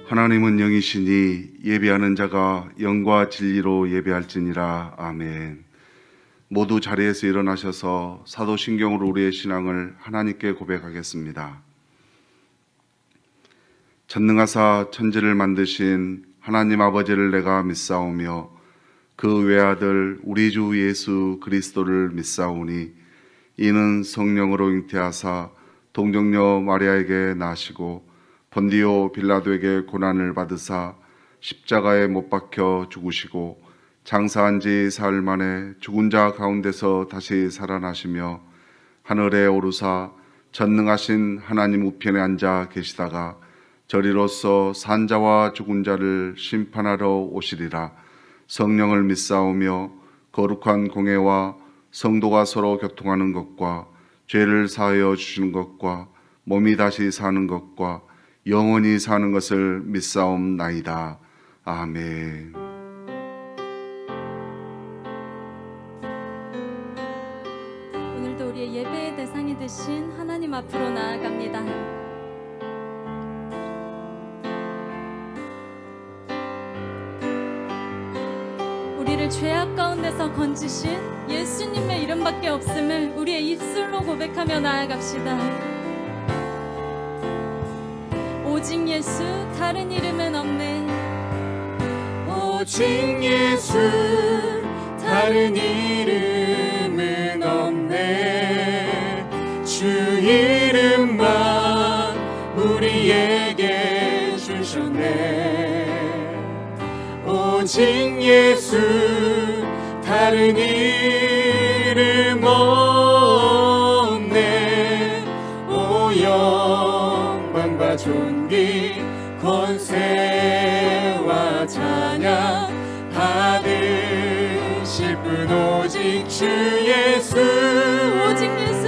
하나님은 영이시니 예배하는 자가 영과 진리로 예배할지니라. 아멘. 모두 자리에서 일어나셔서 사도신경으로 우리의 신앙을 하나님께 고백하겠습니다. 전능하사 천지를 만드신 하나님 아버지를 내가 믿사오며 그 외아들 우리 주 예수 그리스도를 믿사오니 이는 성령으로 잉태하사 동정녀 마리아에게 나시고 본디오 빌라도에게 고난을 받으사 십자가에 못 박혀 죽으시고 장사한 지 사흘 만에 죽은 자 가운데서 다시 살아나시며 하늘에 오르사 전능하신 하나님 우편에 앉아 계시다가 저리로서 산 자와 죽은 자를 심판하러 오시리라. 성령을 믿사오며 거룩한 공회와 성도가 서로 교통하는 것과 죄를 사하여 주시는 것과 몸이 다시 사는 것과 영원히 사는 것을 믿사옵나이다. 아멘. 오늘도 우리의 예배의 대상이 되신 하나님 앞으로 나아갑니다. 우리를 죄악 가운데서 건지신 예수님의 이름밖에 없음을 우리의 입술로 고백하며 나아갑시다. 오직 예수 다른 이름은 없네. 오직 예수 다른 이름은 없네. 주 이름만 우리에게 주셨네. 오직 예수 다른 이름 없네. 오 영광과 존귀 권세와 찬양 받으실 분 오직 주 예수. 오직 예수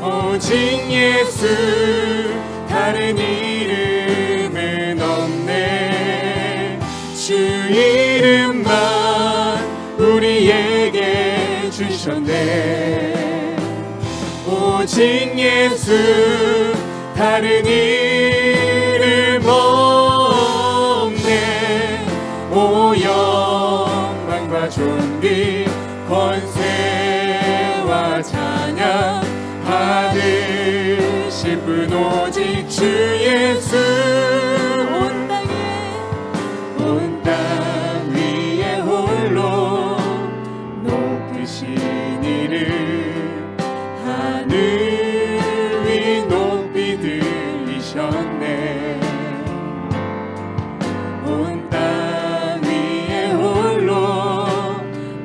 오직 예수 다른 이름은 없네. 주 이름만 우리에게 주셨네. 오직 예수 다른 이름 없네. 오 영광과 존귀 권세와 찬양 받으실 분 오직 주 예수. 온 땅 위에 홀로 높으신 이름 하늘 위 높이 들리셨네. 온 땅 위에 홀로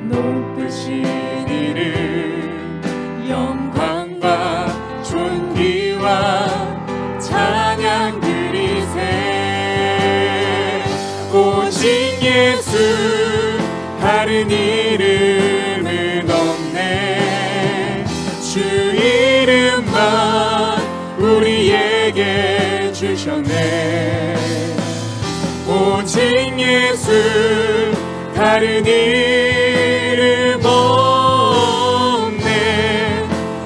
높으신 이름 영광과 존귀와 찬양 드리세. 오직 예수 다른 이름은 없네. 주 이름만 우리에게 주셨네. 오직 예수 다른 이름 없네.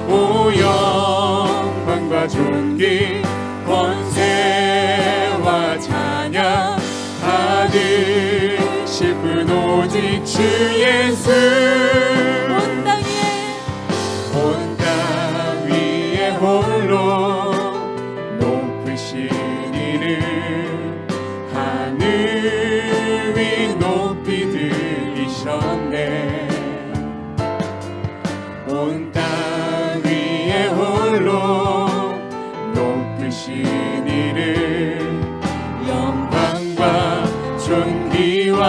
오 영광과 존귀 권세와 찬양 받으실 분 오직 주 예수. 온 땅 위에 홀로 높으신 이름 하늘 위 높이 들리셨네. 온 땅 위에 홀로 높으신 이름 영광과 존귀와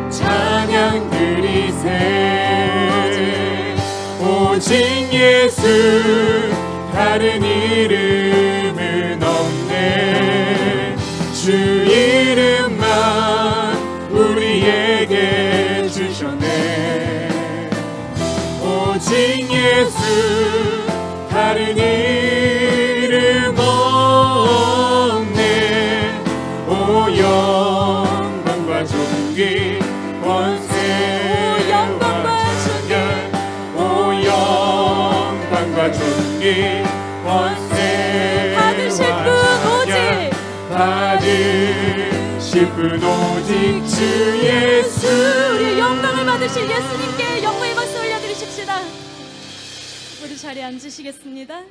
찬양 드리세. 오직 예수 다른 이름은 없네. 주 이름만 우리에게 주셨네. 오직 예수 다른 이름 없네. 오 영광과 존귀 권세와 찬양. 오 영광과 존귀 권세와 받으실 분 오직 받으실 분 오직 주 예수. 우리 영광을 받으실 예수님께 영광의 박수 올려드리십시다. 우리 자리에 앉으시겠습니다.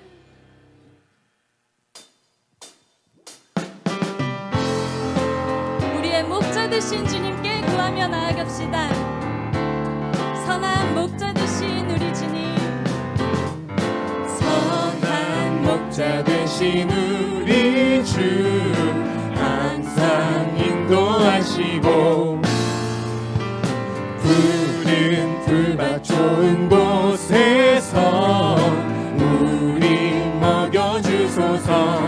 우리의 목자 되신 주님께 구하며 나아갑시다. 선한 목자 되신 우리 주님, 선한 목자 되신 우리 주 항상 인도하시고 푸른 풀밭 좋은 곳에서 우리 먹여주소서.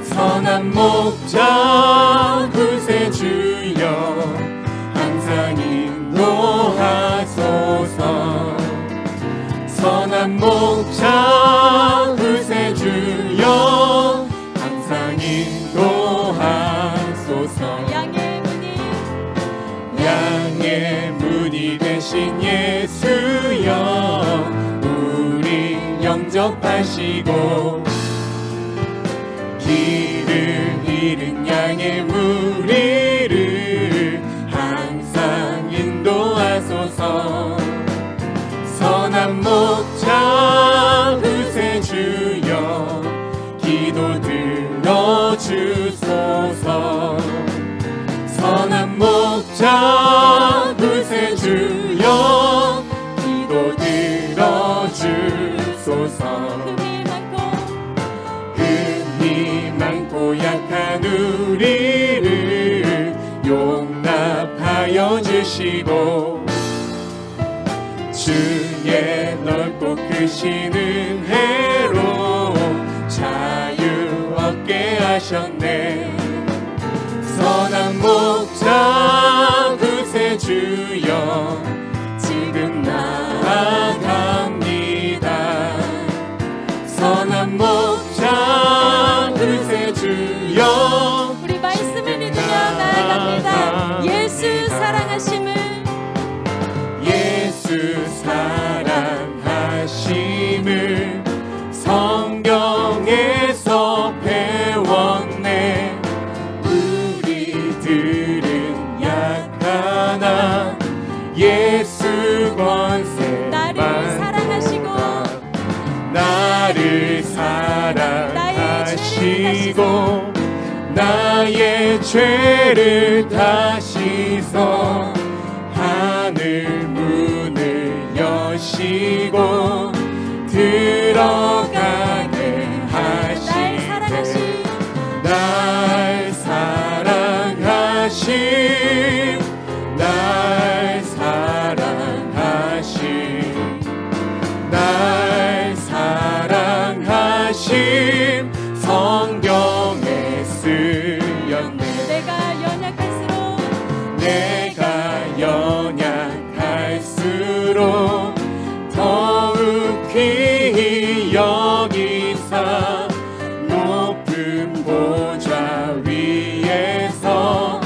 선한 목자 구세주여 항상 인도하소서. 선한 목자 구세주여 항상 인도하소서. 양의 문이 되신 예수여 우리 영접하시고 길을 잃은 양의 무리를 항상 인도하소서. 선한 목자 구세주여 기도 들어주소서. 선한 목자 구세주여 기도 들어주소서. 흠이 많고 약한 우리를 용납하여 주시고 주의 넓고 크신 은혜로 자유 얻게 하셨네. 선한 목자 구세주여 지금 나아갑니다. 선한 목자 구세주여 우리 말씀을 믿으며 나아갑니다. 예수 사랑하심을, 예수 사랑하심을 성경에서 배웠네. 우리들은 약하나 예수 권세만 나를 사랑하시고 나를 사랑하시고 나의 죄를 다시서 하늘 문을 여시고 들어가게 하시네. 날 사랑하심 날 사랑하심 날 사랑하심 성경에 쓰였네. 내가 연약할수록 더욱 귀히 여기사 높은 보좌 위에서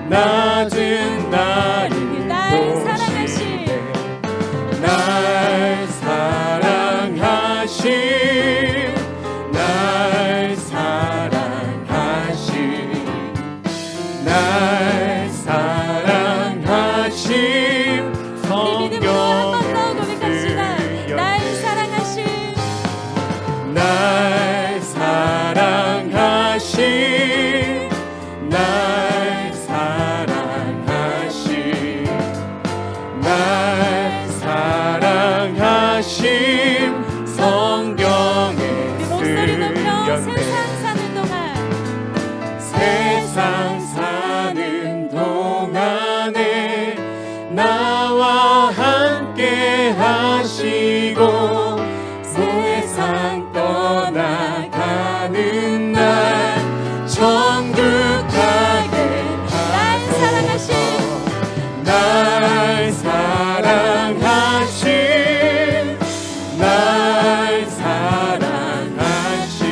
낮은 나를 보시네. 날 사랑하심 날 사랑하심 날 사랑하심 성경에 쓰였네. 날 사랑하심 날 사랑하심 날 사랑하심 성경에 쓰였네. 세상 사는 동안에 나와 함께 하시고 세상 떠나가는 날 천국 가게 하소서. 날 사랑하심 날 사랑하심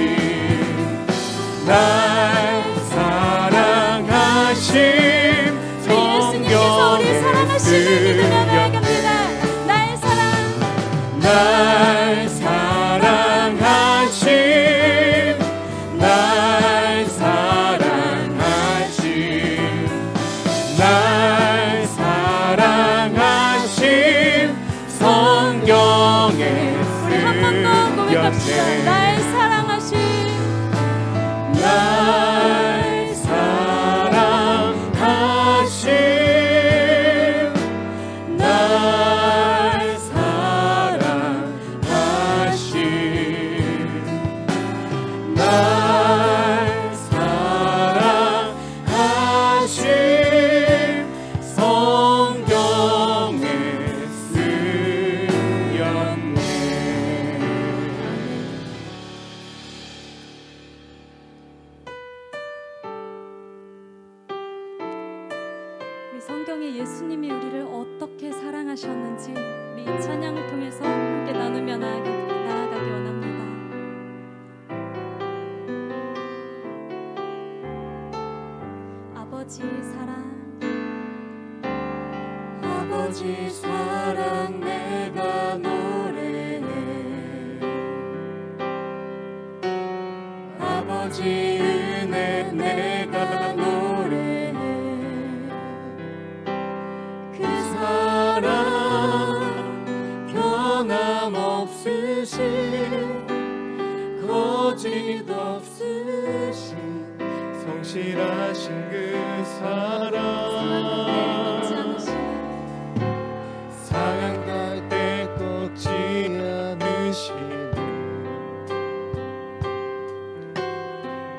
날 사랑하심 성경에 쓰였네. 날 사랑하심 날 사랑하심 나아갑시다. 이겼네. 날 사랑하신 날 사랑하신 날 사랑하신 날 사랑하신 성경에 쓰였네. 우리 성경에 예수님이 우리를 어떻게 사랑하셨는지 우리 이 찬양을 통해서 함께 나누며 나아가기 원합니다. 아버지 사랑 아버지 사랑 내가 노래해. 아버지 은혜 내가 노래해. 그 사랑 변함없으신 거짓 없으신 성실하신 그 사랑 잊지 않으시는 상한 갈때 꺾지 않으시는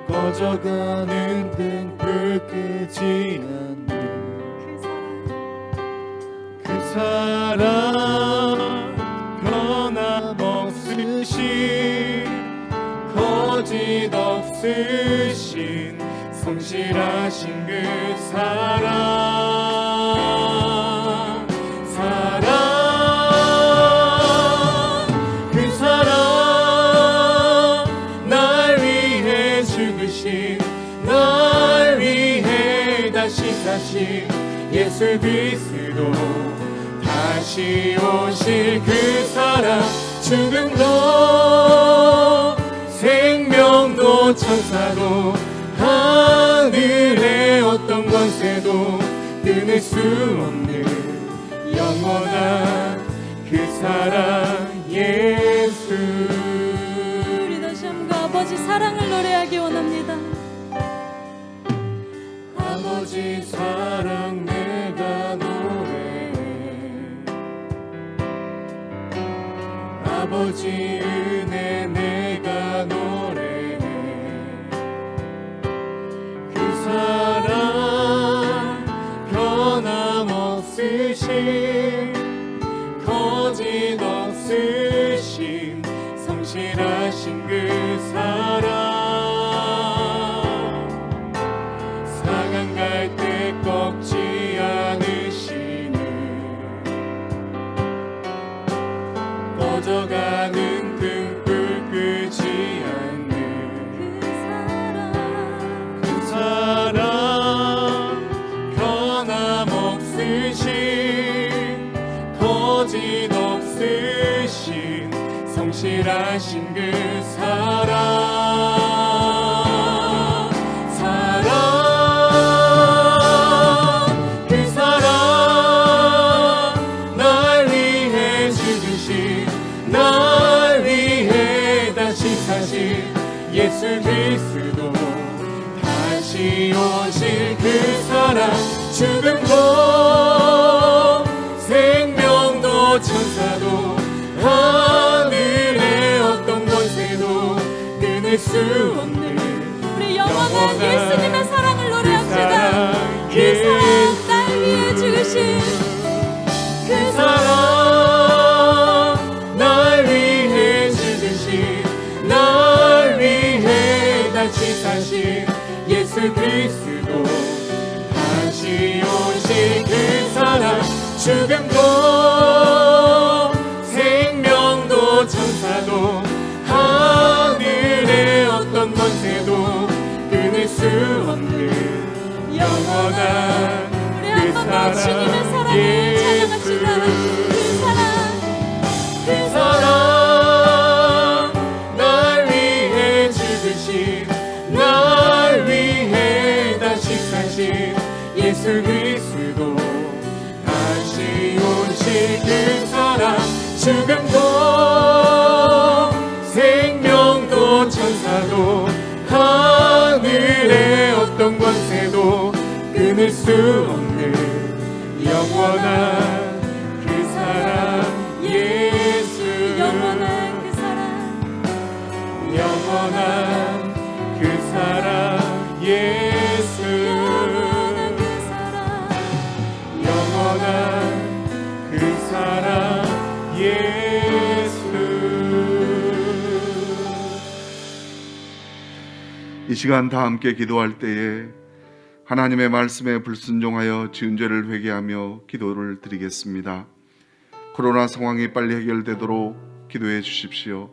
꺼져가는 등불 끄지 않는 그 그 사랑 변함없으신 거짓 없으신 성실하신 그 사랑 그 사랑 날 위해 죽으신 날 위해 다시 사신 예수 그리스도 다시 오실 그 사랑 죽음도 생명도 천사도 하늘의 어떤 권세도 끊을 수 없는 영원한 그 사랑 예수. 우리 다시 한번 그 아버지 사랑을 노래하기 원합니다. 아버지 사랑 내가 노래해. 아버지 은혜 내가 노래해. 그 사랑 변함없으신 거짓 없으신 성실하신 그 사랑 상한 갈때 꺾지 않으시는 꺼져가는 등불 끄지 않는 그 사랑 변함없으신 거짓 없으신 성실하신 그 사랑 그 사랑 날 위해 죽으신 날 위해 다시 사신 예수 그리스도 다시 오실 그 사랑 죽음도 생명도 천사도 하늘의 어떤 권세도 끊을 수 없는 우리 영원한 예수님의 사랑을 노래합시다. 그 사랑 날 위해 죽으신 그 사랑 날 위해 죽으신 날 위해 다시 사신 예수 그리스도 다시 오실 그 사랑 죽음도 생명도 천사도 하늘의 어떤 권세도 끊을 수 없는 영원한 우리 한 번 더 주님의 사랑을 찬양합시다. 그 사랑 날 위해 죽으신 날 위해 다시 사신 예수 그리스도 다시 오실 그 사랑 죽음도 수 없는 영원한 그 사랑 예수 영원한 그 사랑 영원한 그 사랑 예수 영원한 그 사랑 영원한 그 사랑 예수 이 시간 다 함께 기도할 때에 하나님의 말씀에 불순종하여 지은 죄를 회개하며 기도를 드리겠습니다. 코로나 상황이 빨리 해결되도록 기도해 주십시오.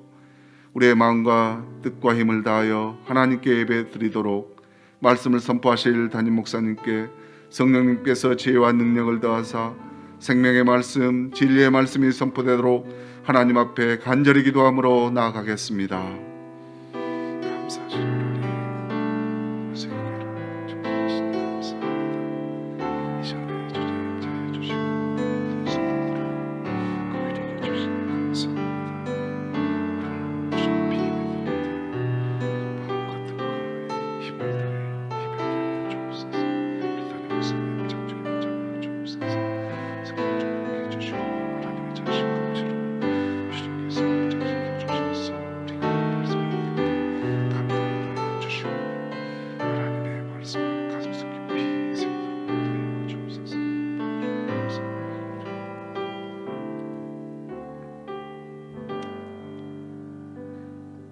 우리의 마음과 뜻과 힘을 다하여 하나님께 예배 드리도록 말씀을 선포하실 담임 목사님께 성령님께서 지혜와 능력을 더하사 생명의 말씀, 진리의 말씀이 선포되도록 하나님 앞에 간절히 기도함으로 나아가겠습니다. 감사하시오.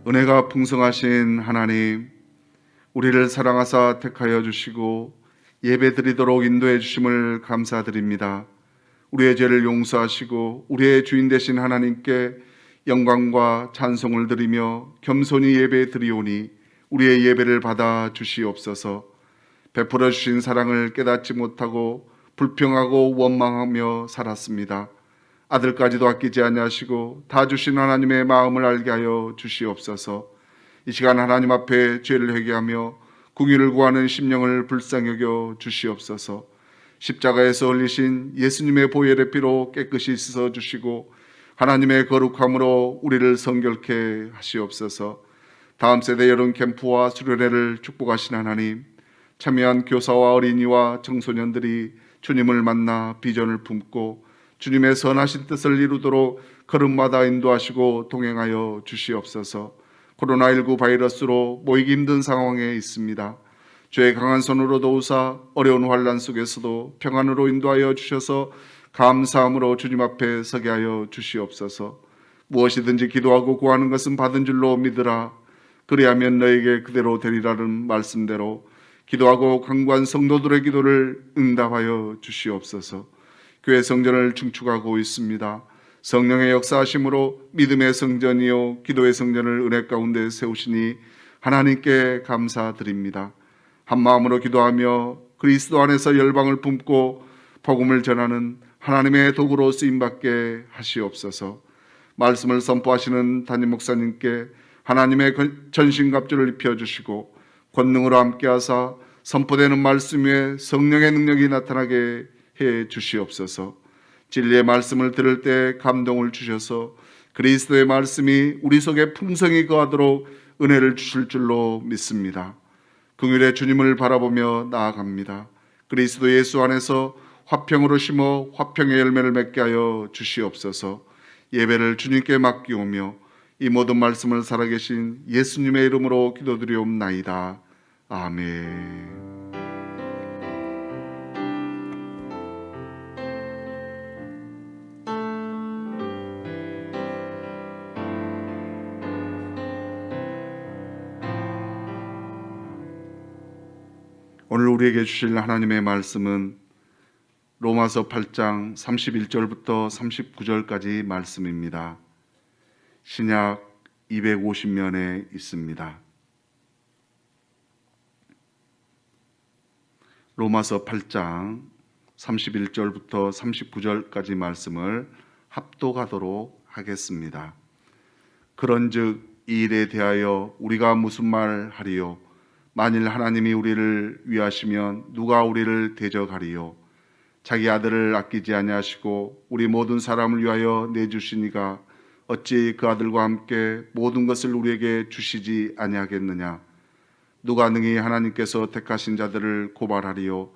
은혜가 풍성하신 하나님, 우리를 사랑하사 택하여 주시고 예배드리도록 인도해 주심을 감사드립니다. 우리의 죄를 용서하시고 우리의 주인 되신 하나님께 영광과 찬송을 드리며 겸손히 예배드리오니 우리의 예배를 받아 주시옵소서. 베풀어 주신 사랑을 깨닫지 못하고 불평하고 원망하며 살았습니다. 아들까지도 아끼지 아니하시고 다 주신 하나님의 마음을 알게 하여 주시옵소서. 이 시간 하나님 앞에 죄를 회개하며 궁의를 구하는 심령을 불쌍히 여겨 주시옵소서. 십자가에서 흘리신 예수님의 보혈의 피로 깨끗이 씻어 주시고 하나님의 거룩함으로 우리를 성결케 하시옵소서. 다음 세대 여름 캠프와 수련회를 축복하신 하나님, 참여한 교사와 어린이와 청소년들이 주님을 만나 비전을 품고 주님의 선하신 뜻을 이루도록 걸음마다 인도하시고 동행하여 주시옵소서. 코로나19 바이러스로 모이기 힘든 상황에 있습니다. 주의 강한 손으로 도우사 어려운 환난 속에서도 평안으로 인도하여 주셔서 감사함으로 주님 앞에 서게 하여 주시옵소서. 무엇이든지 기도하고 구하는 것은 받은 줄로 믿으라. 그리하면 너에게 그대로 되리라는 말씀대로 기도하고 간구한 성도들의 기도를 응답하여 주시옵소서. 교회 성전을 증축하고 있습니다. 성령의 역사하심으로 믿음의 성전이요 기도의 성전을 은혜 가운데 세우시니 하나님께 감사드립니다. 한 마음으로 기도하며 그리스도 안에서 열방을 품고 복음을 전하는 하나님의 도구로 쓰임받게 하시옵소서. 말씀을 선포하시는 담임 목사님께 하나님의 전신갑주를 입혀주시고 권능으로 함께하사 선포되는 말씀 위에 성령의 능력이 나타나게 해 주시옵소서. 진리의 말씀을 들을 때 감동을 주셔서 그리스도의 말씀이 우리 속에 풍성히 거하도록 은혜를 주실 줄로 믿습니다. 긍휼의 주님을 바라보며 나아갑니다. 그리스도 예수 안에서 화평으로 심어 화평의 열매를 맺게 하여 주시옵소서. 예배를 주님께 맡기오며 이 모든 말씀을 살아계신 예수님의 이름으로 기도드리옵나이다. 아멘. 오늘 우리에게 주실 하나님의 말씀은 로마서 8장 31절부터 39절까지 말씀입니다. 신약 250면에 있습니다. 로마서 8장 31절부터 39절까지 말씀을 합독하도록 하겠습니다. 그런즉 이 일에 대하여 우리가 무슨 말 하리요? 만일 하나님이 우리를 위하시면 누가 우리를 대적하리요? 자기 아들을 아끼지 아니하시고 우리 모든 사람을 위하여 내주시니가 어찌 그 아들과 함께 모든 것을 우리에게 주시지 아니하겠느냐? 누가 능히 하나님께서 택하신 자들을 고발하리요?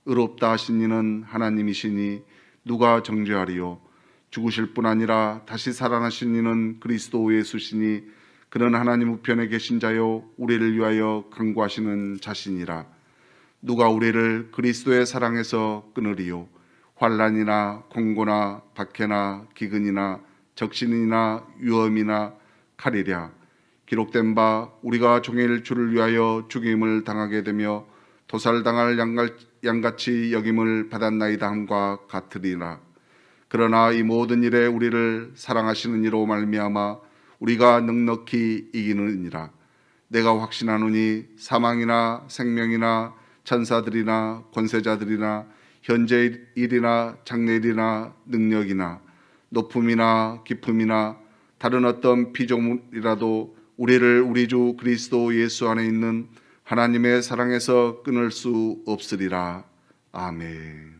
의롭다 하신 이는 하나님이시니 누가 정죄하리요? 죽으실 뿐 아니라 다시 살아나신 이는 그리스도 예수시니 그는 하나님 우편에 계신 자요 우리를 위하여 간구하시는 자신이라. 누가 우리를 그리스도의 사랑에서 끊으리요? 환난이나 공고나 박해나 기근이나 적신이나 위험이나 칼이랴. 기록된 바 우리가 종일 주를 위하여 죽임을 당하게 되며 도살당할 양같이 여김을 받았나이다 함과 같으리라. 그러나 이 모든 일에 우리를 사랑하시는 이로 말미암아 우리가 넉넉히 이기느니라. 내가 확신하노니 사망이나 생명이나 천사들이나 권세자들이나 현재 일이나 장래일이나 능력이나 높음이나 깊음이나 다른 어떤 피조물이라도 우리를 우리 주 그리스도 예수 안에 있는 하나님의 사랑에서 끊을 수 없으리라. 아멘.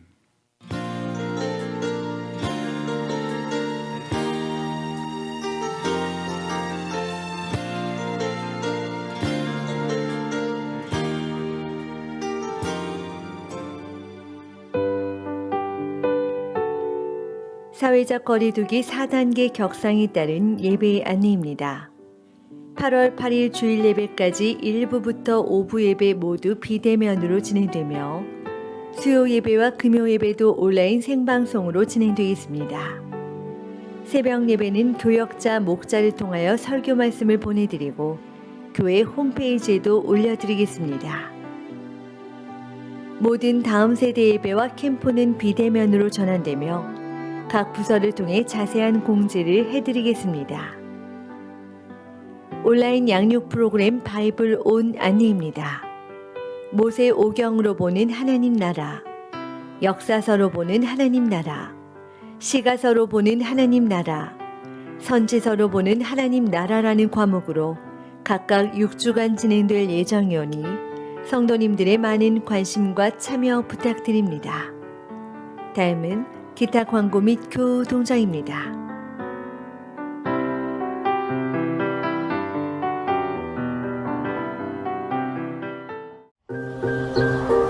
사회적 거리두기 4단계 격상에 따른 예배 안내입니다. 8월 8일 주일 예배까지 1부부터 5부 예배 모두 비대면으로 진행되며 수요 예배와 금요 예배도 온라인 생방송으로 진행되겠습니다. 새벽 예배는 교역자 목자를 통하여 설교 말씀을 보내드리고 교회 홈페이지에도 올려드리겠습니다. 모든 다음 세대 예배와 캠프는 비대면으로 전환되며 각 부서를 통해 자세한 공지를 해드리겠습니다. 온라인 양육 프로그램 바이블 온 안내입니다. 모세 오경으로 보는 하나님 나라, 역사서로 보는 하나님 나라, 시가서로 보는 하나님 나라, 선지서로 보는 하나님 나라라는 과목으로 각각 6주간 진행될 예정이오니 성도님들의 많은 관심과 참여 부탁드립니다. 다음은 기타 광고 및 교우 동정입니다.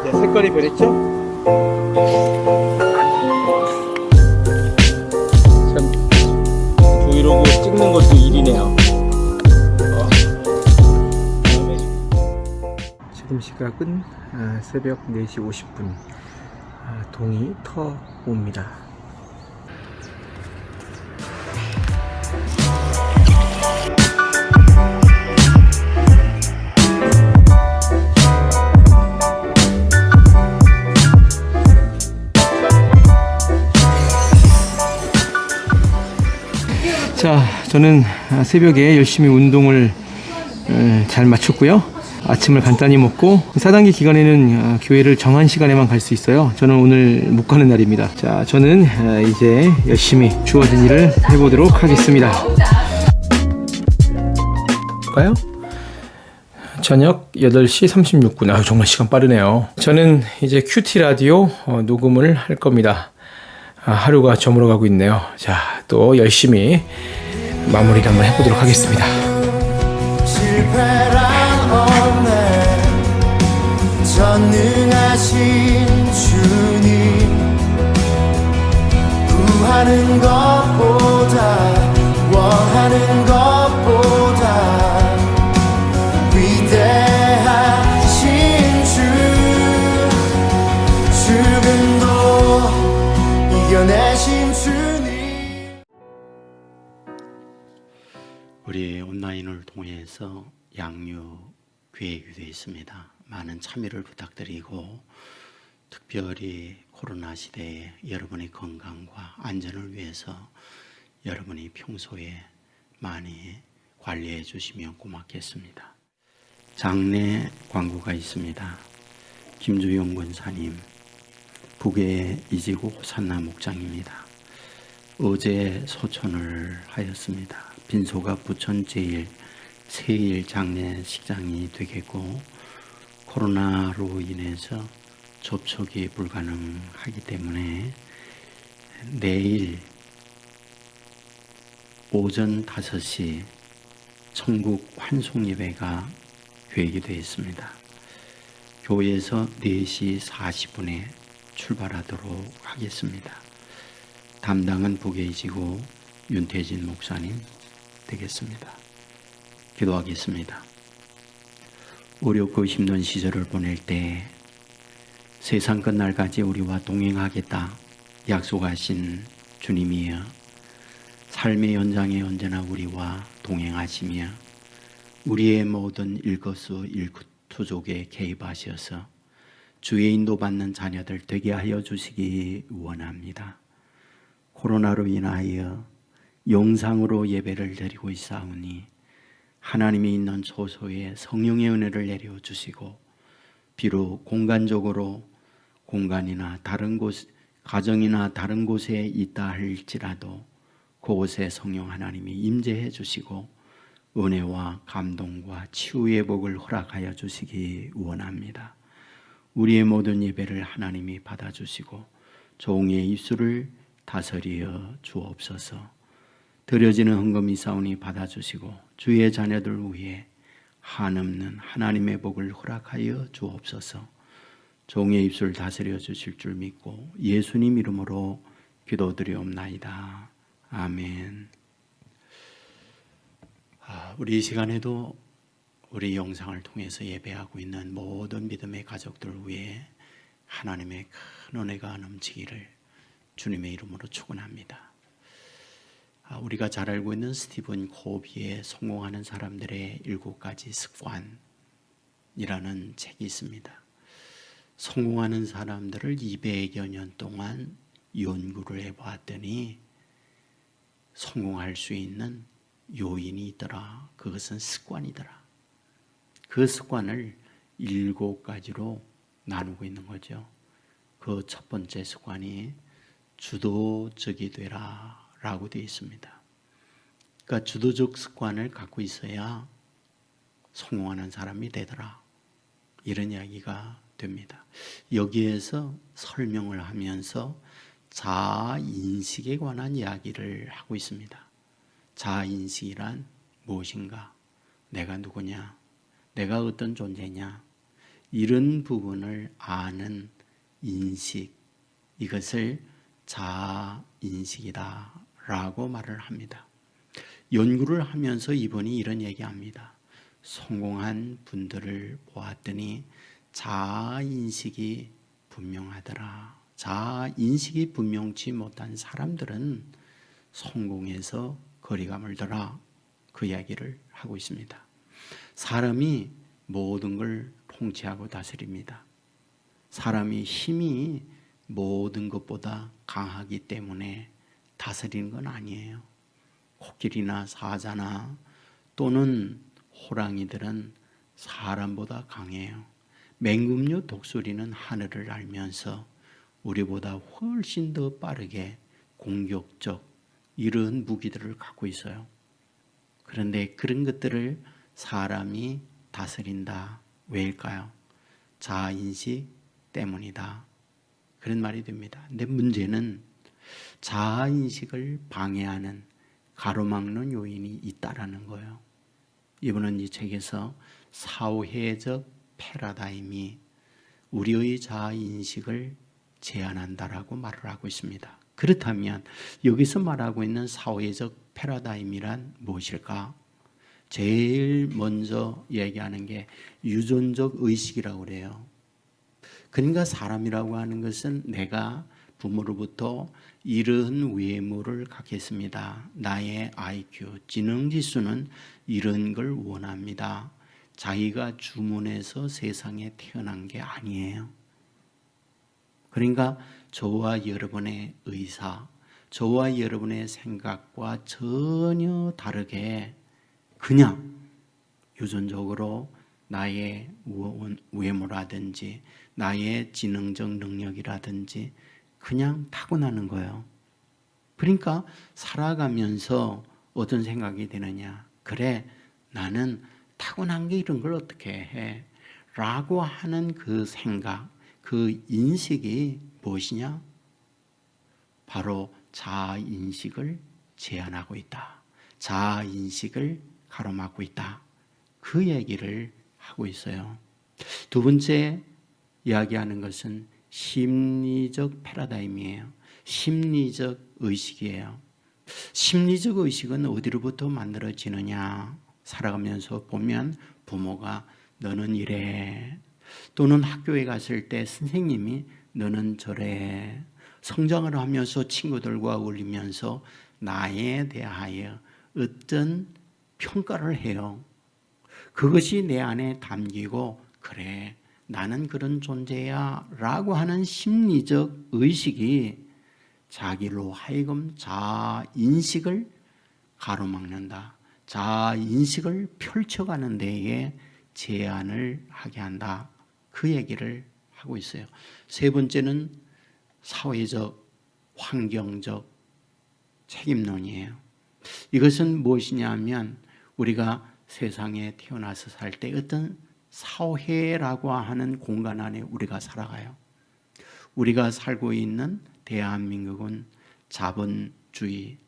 네, 색깔이 변했죠? 참 브이로그 찍는 것도 일이네요. 지금 시각은 새벽 4시 50분. 동이 터옵니다. 자, 저는 새벽에 열심히 운동을 잘 마쳤고요. 아침을 간단히 먹고 4단계 기간에는 교회를 정한 시간에만 갈 수 있어요. 저는 오늘 못 가는 날입니다. 자, 저는 이제 열심히 주어진 일을 해보도록 하겠습니다. 볼까요? 저녁 8시 36분. 정말 시간 빠르네요. 저는 이제 큐티 라디오 녹음을 할 겁니다. 하루가 저물어가고 있네요. 자, 또 열심히 마무리를 한번 해보도록 하겠습니다. 전능하신 주님 구하는 것보다 원하는 것보다 위대하신 주 죽음도 이겨내신 주님. 우리 온라인을 통해서 양육 계획이 되어 있습니다. 많은 참여를 부탁드리고 특별히 코로나 시대에 여러분의 건강과 안전을 위해서 여러분이 평소에 많이 관리해 주시면 고맙겠습니다. 장례 광고가 있습니다. 김주영 권사님, 북의 이지구 호산나 목장입니다. 어제 소천을 하였습니다. 빈소가 부천 제1 세일 장례식장이 되겠고 코로나로 인해서 접촉이 불가능하기 때문에 내일 오전 5시 천국 환송 예배가 계획이 되어 있습니다. 교회에서 4시 40분에 출발하도록 하겠습니다. 담당은 부계이지고 윤태진 목사님 되겠습니다. 기도하겠습니다. 어렵고 힘든 시절을 보낼 때 세상 끝날까지 우리와 동행하겠다 약속하신 주님이여, 삶의 연장에 언제나 우리와 동행하시며 우리의 모든 일거수일투족에 개입하셔서 주의 인도받는 자녀들 되게 하여 주시기 원합니다. 코로나로 인하여 영상으로 예배를 드리고 있사오니 하나님이 있는 초소에 성령의 은혜를 내려 주시고, 비록 공간적으로 공간이나 다른 곳, 가정이나 다른 곳에 있다 할지라도 그곳에 성령 하나님이 임재해 주시고 은혜와 감동과 치유의 복을 허락하여 주시기 원합니다. 우리의 모든 예배를 하나님이 받아주시고 종의 입술을 다스리어 주옵소서. 드려지는 헌금이 사오니 받아주시고 주의 자녀들 위해 한없는 하나님의 복을 허락하여 주옵소서. 종의 입술 다스려 주실 줄 믿고 예수님 이름으로 기도드리옵나이다. 아멘. 우리 이 시간에도 우리 영상을 통해서 예배하고 있는 모든 믿음의 가족들 위해 하나님의 큰 은혜가 넘치기를 주님의 이름으로 축원합니다. 우리가 잘 알고 있는 스티븐 코비의 성공하는 사람들의 7가지 습관이라는 책이 있습니다. 성공하는 사람들을 200여 년 동안 연구를 해봤더니 성공할 수 있는 요인이 있더라. 그것은 습관이더라. 그 습관을 7가지로 나누고 있는 거죠. 그 첫 번째 습관이 주도적이 되라 라고 되어 있습니다. 그러니까 주도적 습관을 갖고 있어야 성공하는 사람이 되더라, 이런 이야기가 됩니다. 여기에서 설명을 하면서 자아인식에 관한 이야기를 하고 있습니다. 자아인식이란 무엇인가? 내가 누구냐? 내가 어떤 존재냐? 이런 부분을 아는 인식, 이것을 자아인식이다 라고 말을 합니다. 연구를 하면서 이분이 이런 얘기합니다. 성공한 분들을 보았더니 자아인식이 분명하더라. 자아인식이 분명치 못한 사람들은 성공에서 거리감을 둬라, 그 이야기를 하고 있습니다. 사람이 모든 걸 통치하고 다스립니다. 사람이 힘이 모든 것보다 강하기 때문에 다스리는 건 아니에요. 코끼리나 사자나 또는 호랑이들은 사람보다 강해요. 맹금류 독수리는 하늘을 날면서 우리보다 훨씬 더 빠르게 공격적 이런 무기들을 갖고 있어요. 그런데 그런 것들을 사람이 다스린다. 왜일까요? 자아인식 때문이다, 그런 말이 됩니다. 근데 문제는 자아인식을 방해하는, 가로막는 요인이 있다라는 거예요. 이분은 이 책에서 사회적 패러다임이 우리의 자아인식을 제한한다라고 말을 하고 있습니다. 그렇다면 여기서 말하고 있는 사회적 패러다임이란 무엇일까? 제일 먼저 얘기하는 게 유전적 의식이라고 그래요. 그러니까 사람이라고 하는 것은 내가 부모로부터 이런 외모를 갖겠습니다. 나의 IQ, 지능지수는 이런 걸 원합니다. 자기가 주문해서 세상에 태어난 게 아니에요. 그러니까 저와 여러분의 의사, 저와 여러분의 생각과 전혀 다르게 그냥 유전적으로 나의 외모라든지 나의 지능적 능력이라든지 그냥 타고나는 거예요. 그러니까 살아가면서 어떤 생각이 드느냐? 그래, 나는 타고난 게 이런 걸 어떻게 해? 라고 하는 그 생각, 그 인식이 무엇이냐? 바로 자아인식을 제한하고 있다. 자아인식을 가로막고 있다. 그 얘기를 하고 있어요. 두 번째 이야기하는 것은 심리적 패러다임이에요. 심리적 의식이에요. 심리적 의식은 어디로부터 만들어지느냐? 살아가면서 보면 부모가 너는 이래, 또는 학교에 갔을 때 선생님이 너는 저래, 성장을 하면서 친구들과 어울리면서 나에 대하여 어떤 평가를 해요. 그것이 내 안에 담기고 그래 나는 그런 존재야 라고 하는 심리적 의식이 자기로 하여금 자인식을 가로막는다. 자인식을 펼쳐가는 데에 제한을 하게 한다. 그 얘기를 하고 있어요. 세 번째는 사회적, 환경적 책임론이에요. 이것은 무엇이냐 하면 우리가 세상에 태어나서 살 때 어떤 사회라고 하는 공간 안에 우리가 살아가요. 우리가 살고 있는 대한민국은 자본주의,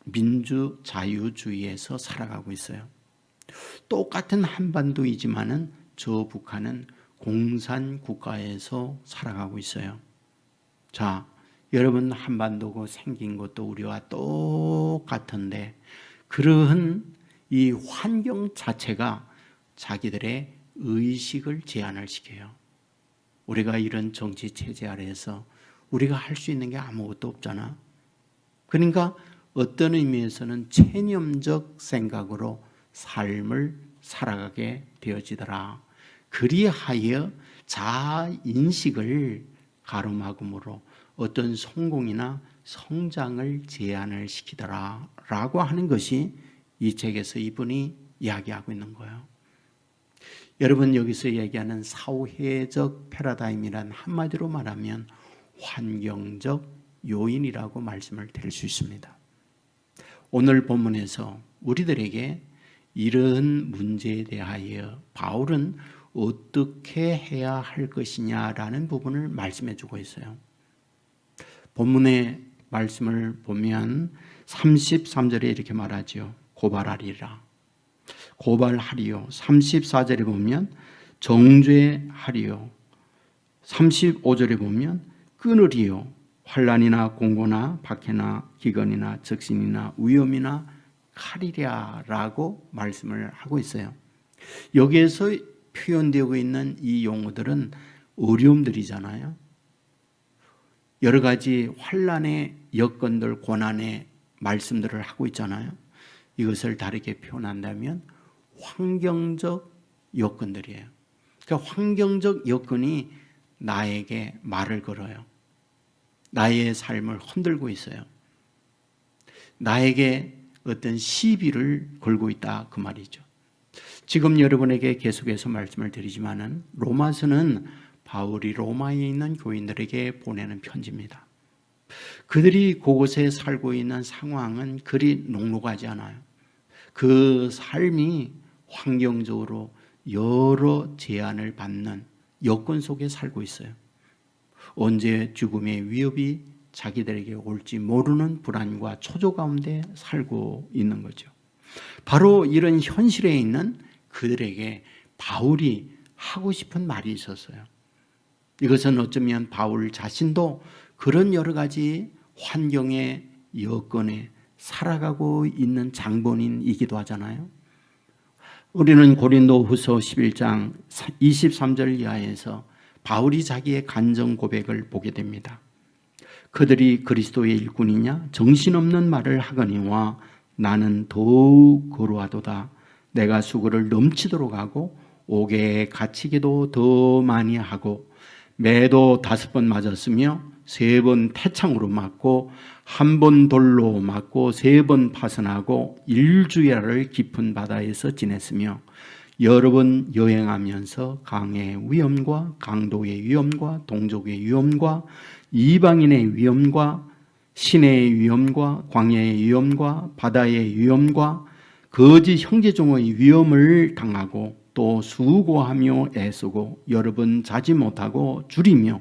민주자유주의에서 살아가고 있어요. 똑같은 한반도이지만은 저 북한은 공산국가에서 살아가고 있어요. 자, 여러분 한반도고 생긴 것도 우리와 똑같은데 그러한 이 환경 자체가 자기들의 의식을 제한을 시켜요. 우리가 이런 정치 체제 아래에서 우리가 할 수 있는 게 아무것도 없잖아. 그러니까 어떤 의미에서는 체념적 생각으로 삶을 살아가게 되어지더라. 그리하여 자인식을 가로막음으로 어떤 성공이나 성장을 제한을 시키더라 라고 하는 것이 이 책에서 이분이 이야기하고 있는 거예요. 여러분 여기서 얘기하는 사회적 패러다임이란 한마디로 말하면 환경적 요인이라고 말씀을 드릴 수 있습니다. 오늘 본문에서 우리들에게 이런 문제에 대하여 바울은 어떻게 해야 할 것이냐라는 부분을 말씀해 주고 있어요. 본문의 말씀을 보면 33절에 이렇게 말하죠. 고발하리라. 고발하리요. 34절에 보면 정죄하리요. 35절에 보면 끊으리요. 환난이나 공고나 박해나 기근이나 적신이나 위험이나 칼이랴라고 말씀을 하고 있어요. 여기에서 표현되고 있는 이 용어들은 어려움들이잖아요. 여러 가지 환난의 여건들, 고난의 말씀들을 하고 있잖아요. 이것을 다르게 표현한다면 환경적 여건들이에요. 그러니까 환경적 여건이 나에게 말을 걸어요. 나의 삶을 흔들고 있어요. 나에게 어떤 시비를 걸고 있다 그 말이죠. 지금 여러분에게 계속해서 말씀을 드리지만은 로마서는 바울이 로마에 있는 교인들에게 보내는 편지입니다. 그들이 그곳에 살고 있는 상황은 그리 녹록하지 않아요. 그 삶이 환경적으로 여러 제한을 받는 여건 속에 살고 있어요. 언제 죽음의 위협이 자기들에게 올지 모르는 불안과 초조 가운데 살고 있는 거죠. 바로 이런 현실에 있는 그들에게 바울이 하고 싶은 말이 있었어요. 이것은 어쩌면 바울 자신도 그런 여러 가지 환경의 여건에 살아가고 있는 장본인이기도 하잖아요. 우리는 고린도후서 11장 23절 이하에서 바울이 자기의 간정 고백을 보게 됩니다. 그들이 그리스도의 일꾼이냐 정신없는 말을 하거니와 나는 더욱 거루하도다. 내가 수고를 넘치도록 하고 옥에 갇히기도 더 많이 하고 매도 5번 맞았으며 3번 태창으로 맞고 1번 돌로 맞고 3번 파선하고 1주야를 깊은 바다에서 지냈으며 여러 번 여행하면서 강의 위험과 강도의 위험과 동족의 위험과 이방인의 위험과 시내의 위험과 광야의 위험과 바다의 위험과 거짓 형제종의 위험을 당하고 또 수고하며 애쓰고 여러 번 자지 못하고 줄이며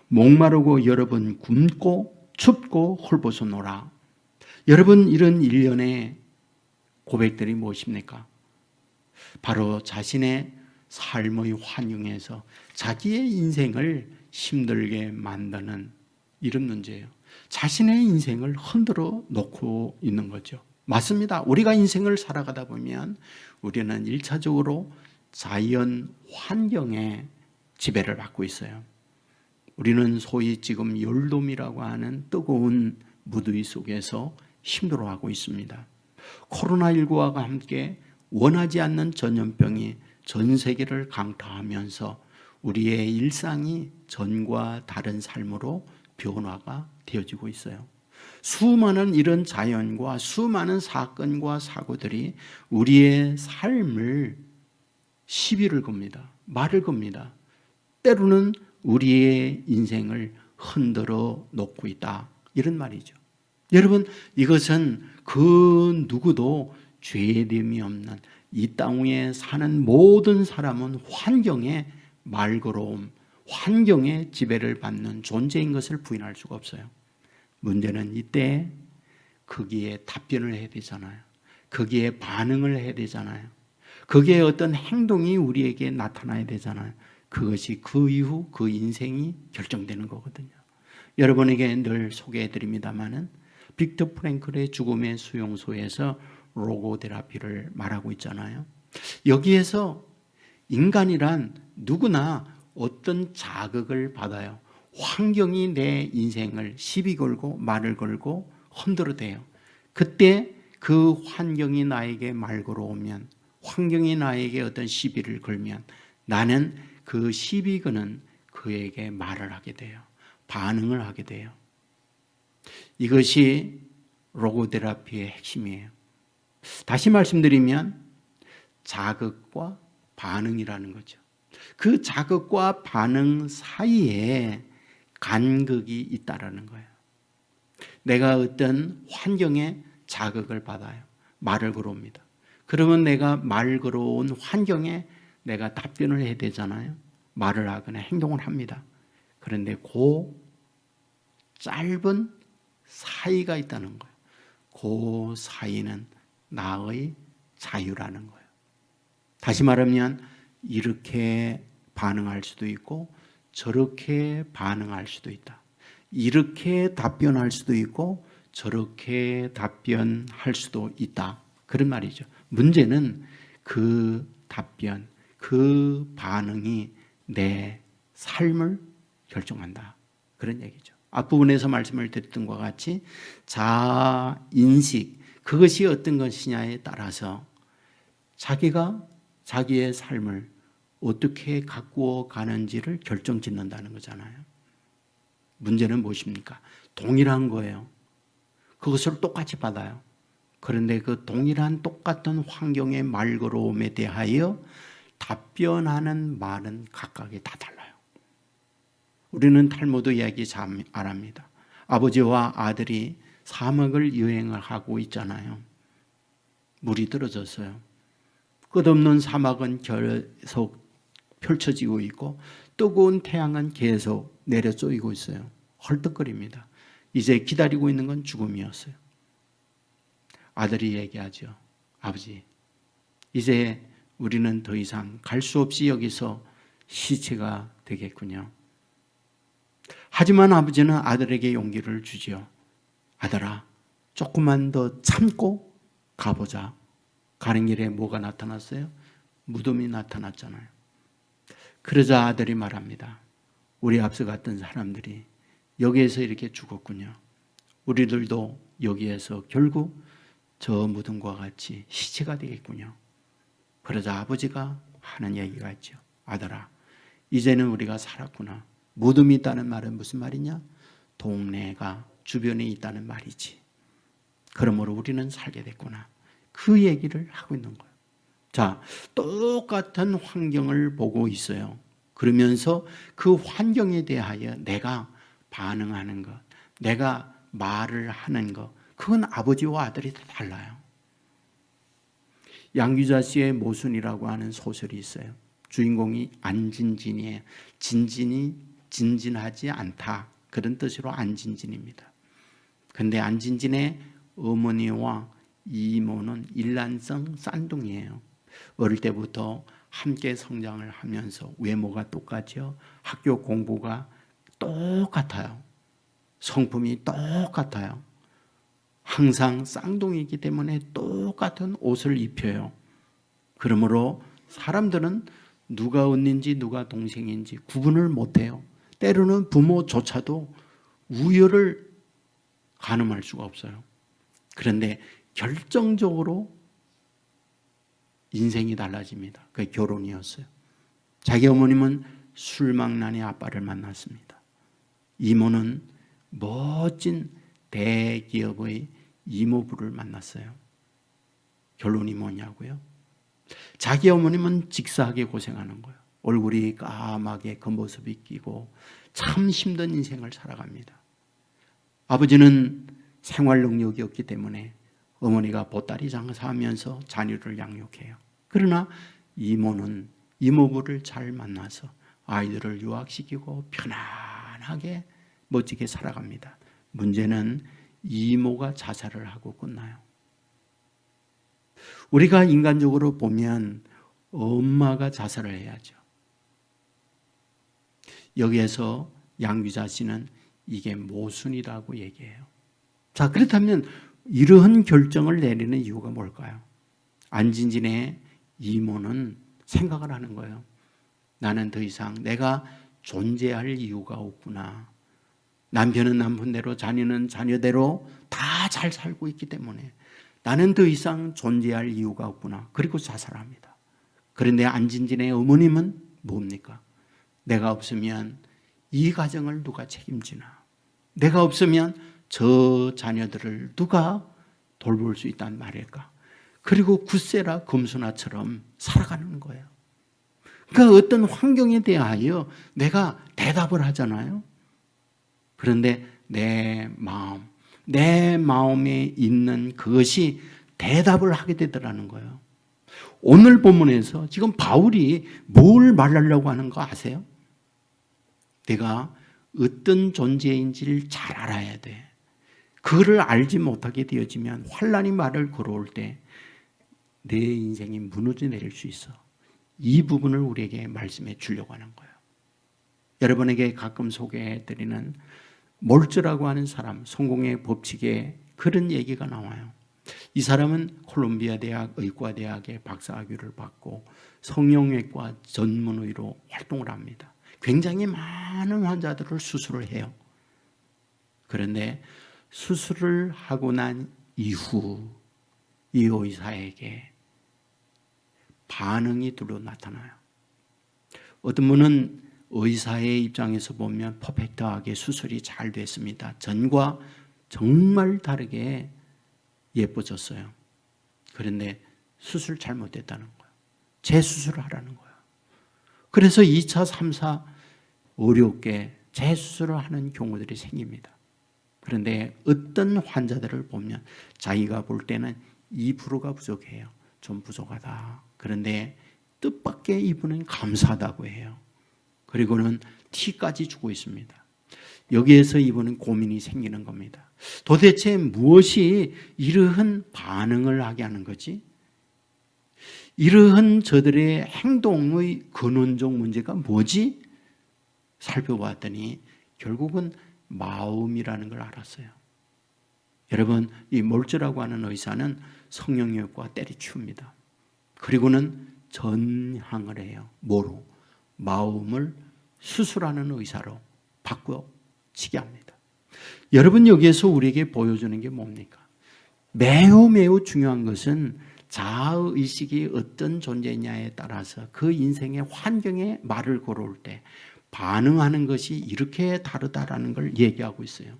목마르고 여러 번 굶고 춥고 헐벗어노라. 여러분 이런 일련의 고백들이 무엇입니까? 바로 자신의 삶의 환경에서 자기의 인생을 힘들게 만드는 이런 문제예요. 자신의 인생을 흔들어 놓고 있는 거죠. 맞습니다. 우리가 인생을 살아가다 보면 우리는 1차적으로 자연 환경에 지배를 받고 있어요. 우리는 소위 지금 열돔이라고 하는 뜨거운 무더위 속에서 힘들어하고 있습니다. 코로나19와 함께 원하지 않는 전염병이 전 세계를 강타하면서 우리의 일상이 전과 다른 삶으로 변화가 되어지고 있어요. 수많은 이런 자연과 수많은 사건과 사고들이 우리의 삶을 시비를 겁니다. 말을 겁니다. 때로는 우리의 인생을 흔들어 놓고 있다. 이런 말이죠. 여러분, 이것은 그 누구도 죄됨이 없는 이 땅 위에 사는 모든 사람은 환경의 말거로움, 환경의 지배를 받는 존재인 것을 부인할 수가 없어요. 문제는 이때 거기에 답변을 해야 되잖아요. 거기에 반응을 해야 되잖아요. 거기에 어떤 행동이 우리에게 나타나야 되잖아요. 그것이 그 이후 그 인생이 결정되는 거거든요. 여러분에게 늘 소개해 드립니다마는 빅터 프랭클의 죽음의 수용소에서 로고테라피를 말하고 있잖아요. 여기에서 인간이란 누구나 어떤 자극을 받아요. 환경이 내 인생을 시비 걸고 말을 걸고 흔들어대요. 그때 그 환경이 나에게 말 걸어오면, 환경이 나에게 어떤 시비를 걸면 나는 그 시비 거는 그에게 말을 하게 돼요. 반응을 하게 돼요. 이것이 로고테라피의 핵심이에요. 다시 말씀드리면 자극과 반응이라는 거죠. 그 자극과 반응 사이에 간극이 있다라는 거예요. 내가 어떤 환경에 자극을 받아요. 말을 걸어옵니다. 그러면 내가 말 걸어온 환경에 내가 답변을 해야 되잖아요. 말을 하거나 행동을 합니다. 그런데 그 짧은 사이가 있다는 거예요. 그 사이는 나의 자유라는 거예요. 다시 말하면 이렇게 반응할 수도 있고 저렇게 반응할 수도 있다. 이렇게 답변할 수도 있고 저렇게 답변할 수도 있다. 그런 말이죠. 문제는 그 답변, 그 반응이 내 삶을 결정한다. 그런 얘기죠. 앞부분에서 말씀을 드렸던 것과 같이 자인식, 그것이 어떤 것이냐에 따라서 자기가 자기의 삶을 어떻게 가꾸어 가는지를 결정짓는다는 거잖아요. 문제는 무엇입니까? 동일한 거예요. 그것을 똑같이 받아요. 그런데 그 동일한 똑같은 환경의 말 걸어옴에 대하여 답변하는 말은 각각이 다 달라요. 우리는 탈무드 이야기 잘 압니다. 아버지와 아들이 사막을 여행을 하고 있잖아요. 물이 떨어졌어요. 끝없는 사막은 계속 펼쳐지고 있고 뜨거운 태양은 계속 내려 쏘이고 있어요. 헐떡거립니다. 이제 기다리고 있는 건 죽음이었어요. 아들이 얘기하죠. 아버지, 이제 우리는 더 이상 갈 수 없이 여기서 시체가 되겠군요. 하지만 아버지는 아들에게 용기를 주죠. 아들아, 조금만 더 참고 가보자. 가는 길에 뭐가 나타났어요? 무덤이 나타났잖아요. 그러자 아들이 말합니다. 우리 앞서 갔던 사람들이 여기에서 이렇게 죽었군요. 우리들도 여기에서 결국 저 무덤과 같이 시체가 되겠군요. 그러자 아버지가 하는 얘기가 있죠. 아들아, 이제는 우리가 살았구나. 무덤이 있다는 말은 무슨 말이냐? 동네가 주변에 있다는 말이지. 그러므로 우리는 살게 됐구나. 그 얘기를 하고 있는 거예요. 자, 똑같은 환경을 보고 있어요. 그러면서 그 환경에 대하여 내가 반응하는 것, 내가 말을 하는 것, 그건 아버지와 아들이 다 달라요. 양규자 씨의 모순이라고 하는 소설이 있어요. 주인공이 안진진이에요. 진진이 진진하지 않다. 그런 뜻으로 안진진입니다. 그런데 안진진의 어머니와 이모는 일란성 쌍둥이에요. 어릴 때부터 함께 성장을 하면서 외모가 똑같죠. 학교 공부가 똑같아요. 성품이 똑같아요. 항상 쌍둥이이기 때문에 똑같은 옷을 입혀요. 그러므로 사람들은 누가 언니인지 누가 동생인지 구분을 못해요. 때로는 부모조차도 우열을 가늠할 수가 없어요. 그런데 결정적으로 인생이 달라집니다. 그게 결혼이었어요. 자기 어머님은 술망난의 아빠를 만났습니다. 이모는 멋진 대기업의 이모부를 만났어요. 결론이 뭐냐고요? 자기 어머님은 직사하게 고생하는 거예요. 얼굴이 까맣게 겉모습이 끼고 참 힘든 인생을 살아갑니다. 아버지는 생활 능력이 없기 때문에 어머니가 보따리 장사하면서 자녀를 양육해요. 그러나 이모는 이모부를 잘 만나서 아이들을 유학시키고 편안하게 멋지게 살아갑니다. 문제는 이모가 자살을 하고 끝나요. 우리가 인간적으로 보면 엄마가 자살을 해야죠. 여기에서 양규자 씨는 이게 모순이라고 얘기해요. 자, 그렇다면 이러한 결정을 내리는 이유가 뭘까요? 안진진의 이모는 생각을 하는 거예요. 나는 더 이상 내가 존재할 이유가 없구나. 남편은 남편대로 자녀는 자녀대로 다 잘 살고 있기 때문에 나는 더 이상 존재할 이유가 없구나. 그리고 자살합니다. 그런데 안진진의 어머님은 뭡니까? 내가 없으면 이 가정을 누가 책임지나? 내가 없으면 저 자녀들을 누가 돌볼 수 있단 말일까? 그리고 굳세라 검순아처럼 살아가는 거예요. 그러니까 어떤 환경에 대하여 내가 대답을 하잖아요. 그런데 내 마음에 있는 그것이 대답을 하게 되더라는 거예요. 오늘 본문에서 지금 바울이 뭘 말하려고 하는 거 아세요? 내가 어떤 존재인지를 잘 알아야 돼. 그거를 알지 못하게 되어지면 환난이 말을 걸어올 때 내 인생이 무너져 내릴 수 있어. 이 부분을 우리에게 말씀해 주려고 하는 거예요. 여러분에게 가끔 소개해드리는 몰츠라고 하는 사람, 성공의 법칙에 그런 얘기가 나와요. 이 사람은 콜롬비아 대학 의과대학의 박사학위를 받고 성형외과 전문의로 활동을 합니다. 굉장히 많은 환자들을 수술을 해요. 그런데 수술을 하고 난 이후 이 의사에게 반응이 두루 나타나요. 어떤 분은 의사의 입장에서 보면 퍼펙트하게 수술이 잘 됐습니다. 전과 정말 다르게 예뻐졌어요. 그런데 수술 잘못됐다는 거예요. 재수술을 하라는 거예요. 그래서 2차, 3차 어렵게 재수술을 하는 경우들이 생깁니다. 그런데 어떤 환자들을 보면 자기가 볼 때는 2%가 부족해요. 좀 부족하다. 그런데 뜻밖의 이분은 감사하다고 해요. 그리고는 티까지 주고 있습니다. 여기에서 이분은 고민이 생기는 겁니다. 도대체 무엇이 이러한 반응을 하게 하는 거지? 이러한 저들의 행동의 근원적 문제가 뭐지? 살펴봤더니 결국은 마음이라는 걸 알았어요. 여러분, 이 몰츠라고 하는 의사는 성형외과 때리치웁니다. 그리고는 전향을 해요. 뭐로? 마음을 수술하는 의사로 바꾸어치게 합니다. 여러분, 여기에서 우리에게 보여주는 게 뭡니까? 매우 중요한 것은 자아의식이 어떤 존재냐에 따라서 그 인생의 환경에 말을 걸어올 때 반응하는 것이 이렇게 다르다라는 걸 얘기하고 있어요.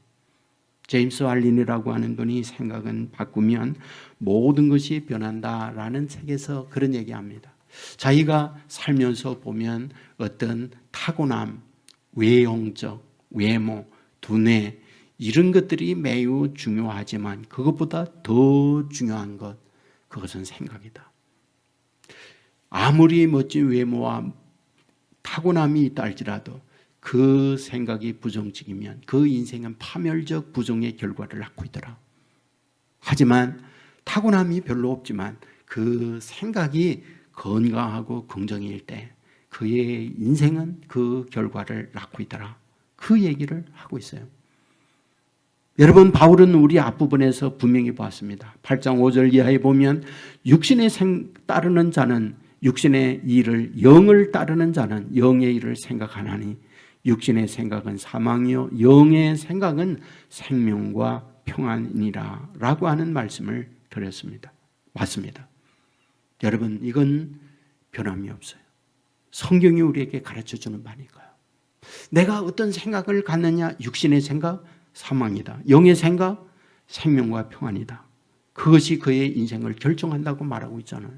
제임스 알린이라고 하는 분이 생각은 바꾸면 모든 것이 변한다라는 책에서 그런 얘기합니다. 자기가 살면서 보면 어떤 타고남, 외형적, 외모, 두뇌 이런 것들이 매우 중요하지만 그것보다 더 중요한 것, 그것은 생각이다. 아무리 멋진 외모와 타고남이 있다 할지라도 그 생각이 부정적이면 그 인생은 파멸적 부정의 결과를 낳고 있더라. 하지만 타고남이 별로 없지만 그 생각이 건강하고 긍정일 때 그의 인생은 그 결과를 낳고 있더라. 그 얘기를 하고 있어요. 여러분, 바울은 우리 앞부분에서 분명히 보았습니다. 8장 5절 이하에 보면 육신의 따르는 자는 육신의 일을, 영을 따르는 자는 영의 일을 생각하나니 육신의 생각은 사망이요 영의 생각은 생명과 평안이니라 라고 하는 말씀을 드렸습니다. 맞습니다. 여러분, 이건 변함이 없어요. 성경이 우리에게 가르쳐주는 바니까요. 내가 어떤 생각을 갖느냐, 육신의 생각 사망이다, 영의 생각 생명과 평안이다. 그것이 그의 인생을 결정한다고 말하고 있잖아요.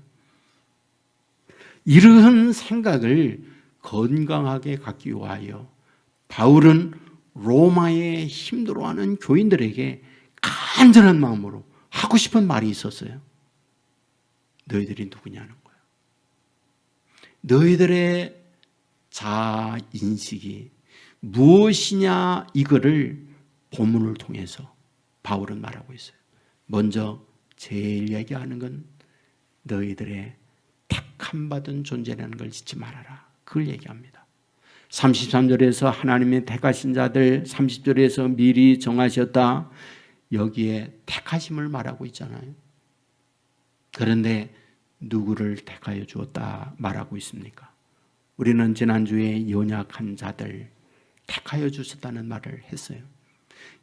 이러한 생각을 건강하게 갖기 위하여 바울은 로마에 힘들어하는 교인들에게 간절한 마음으로 하고 싶은 말이 있었어요. 너희들이 누구냐는 거예요. 너희들의 자인식이 무엇이냐, 이거를 본문을 통해서 바울은 말하고 있어요. 먼저 제일 얘기하는 건 너희들의 택함 받은 존재라는 걸 잊지 말아라. 그걸 얘기합니다. 33절에서 하나님의 택하신 자들, 30절에서 미리 정하셨다. 여기에 택하심을 말하고 있잖아요. 그런데 누구를 택하여 주었다 말하고 있습니까? 우리는 지난주에 연약한 자들 택하여 주셨다는 말을 했어요.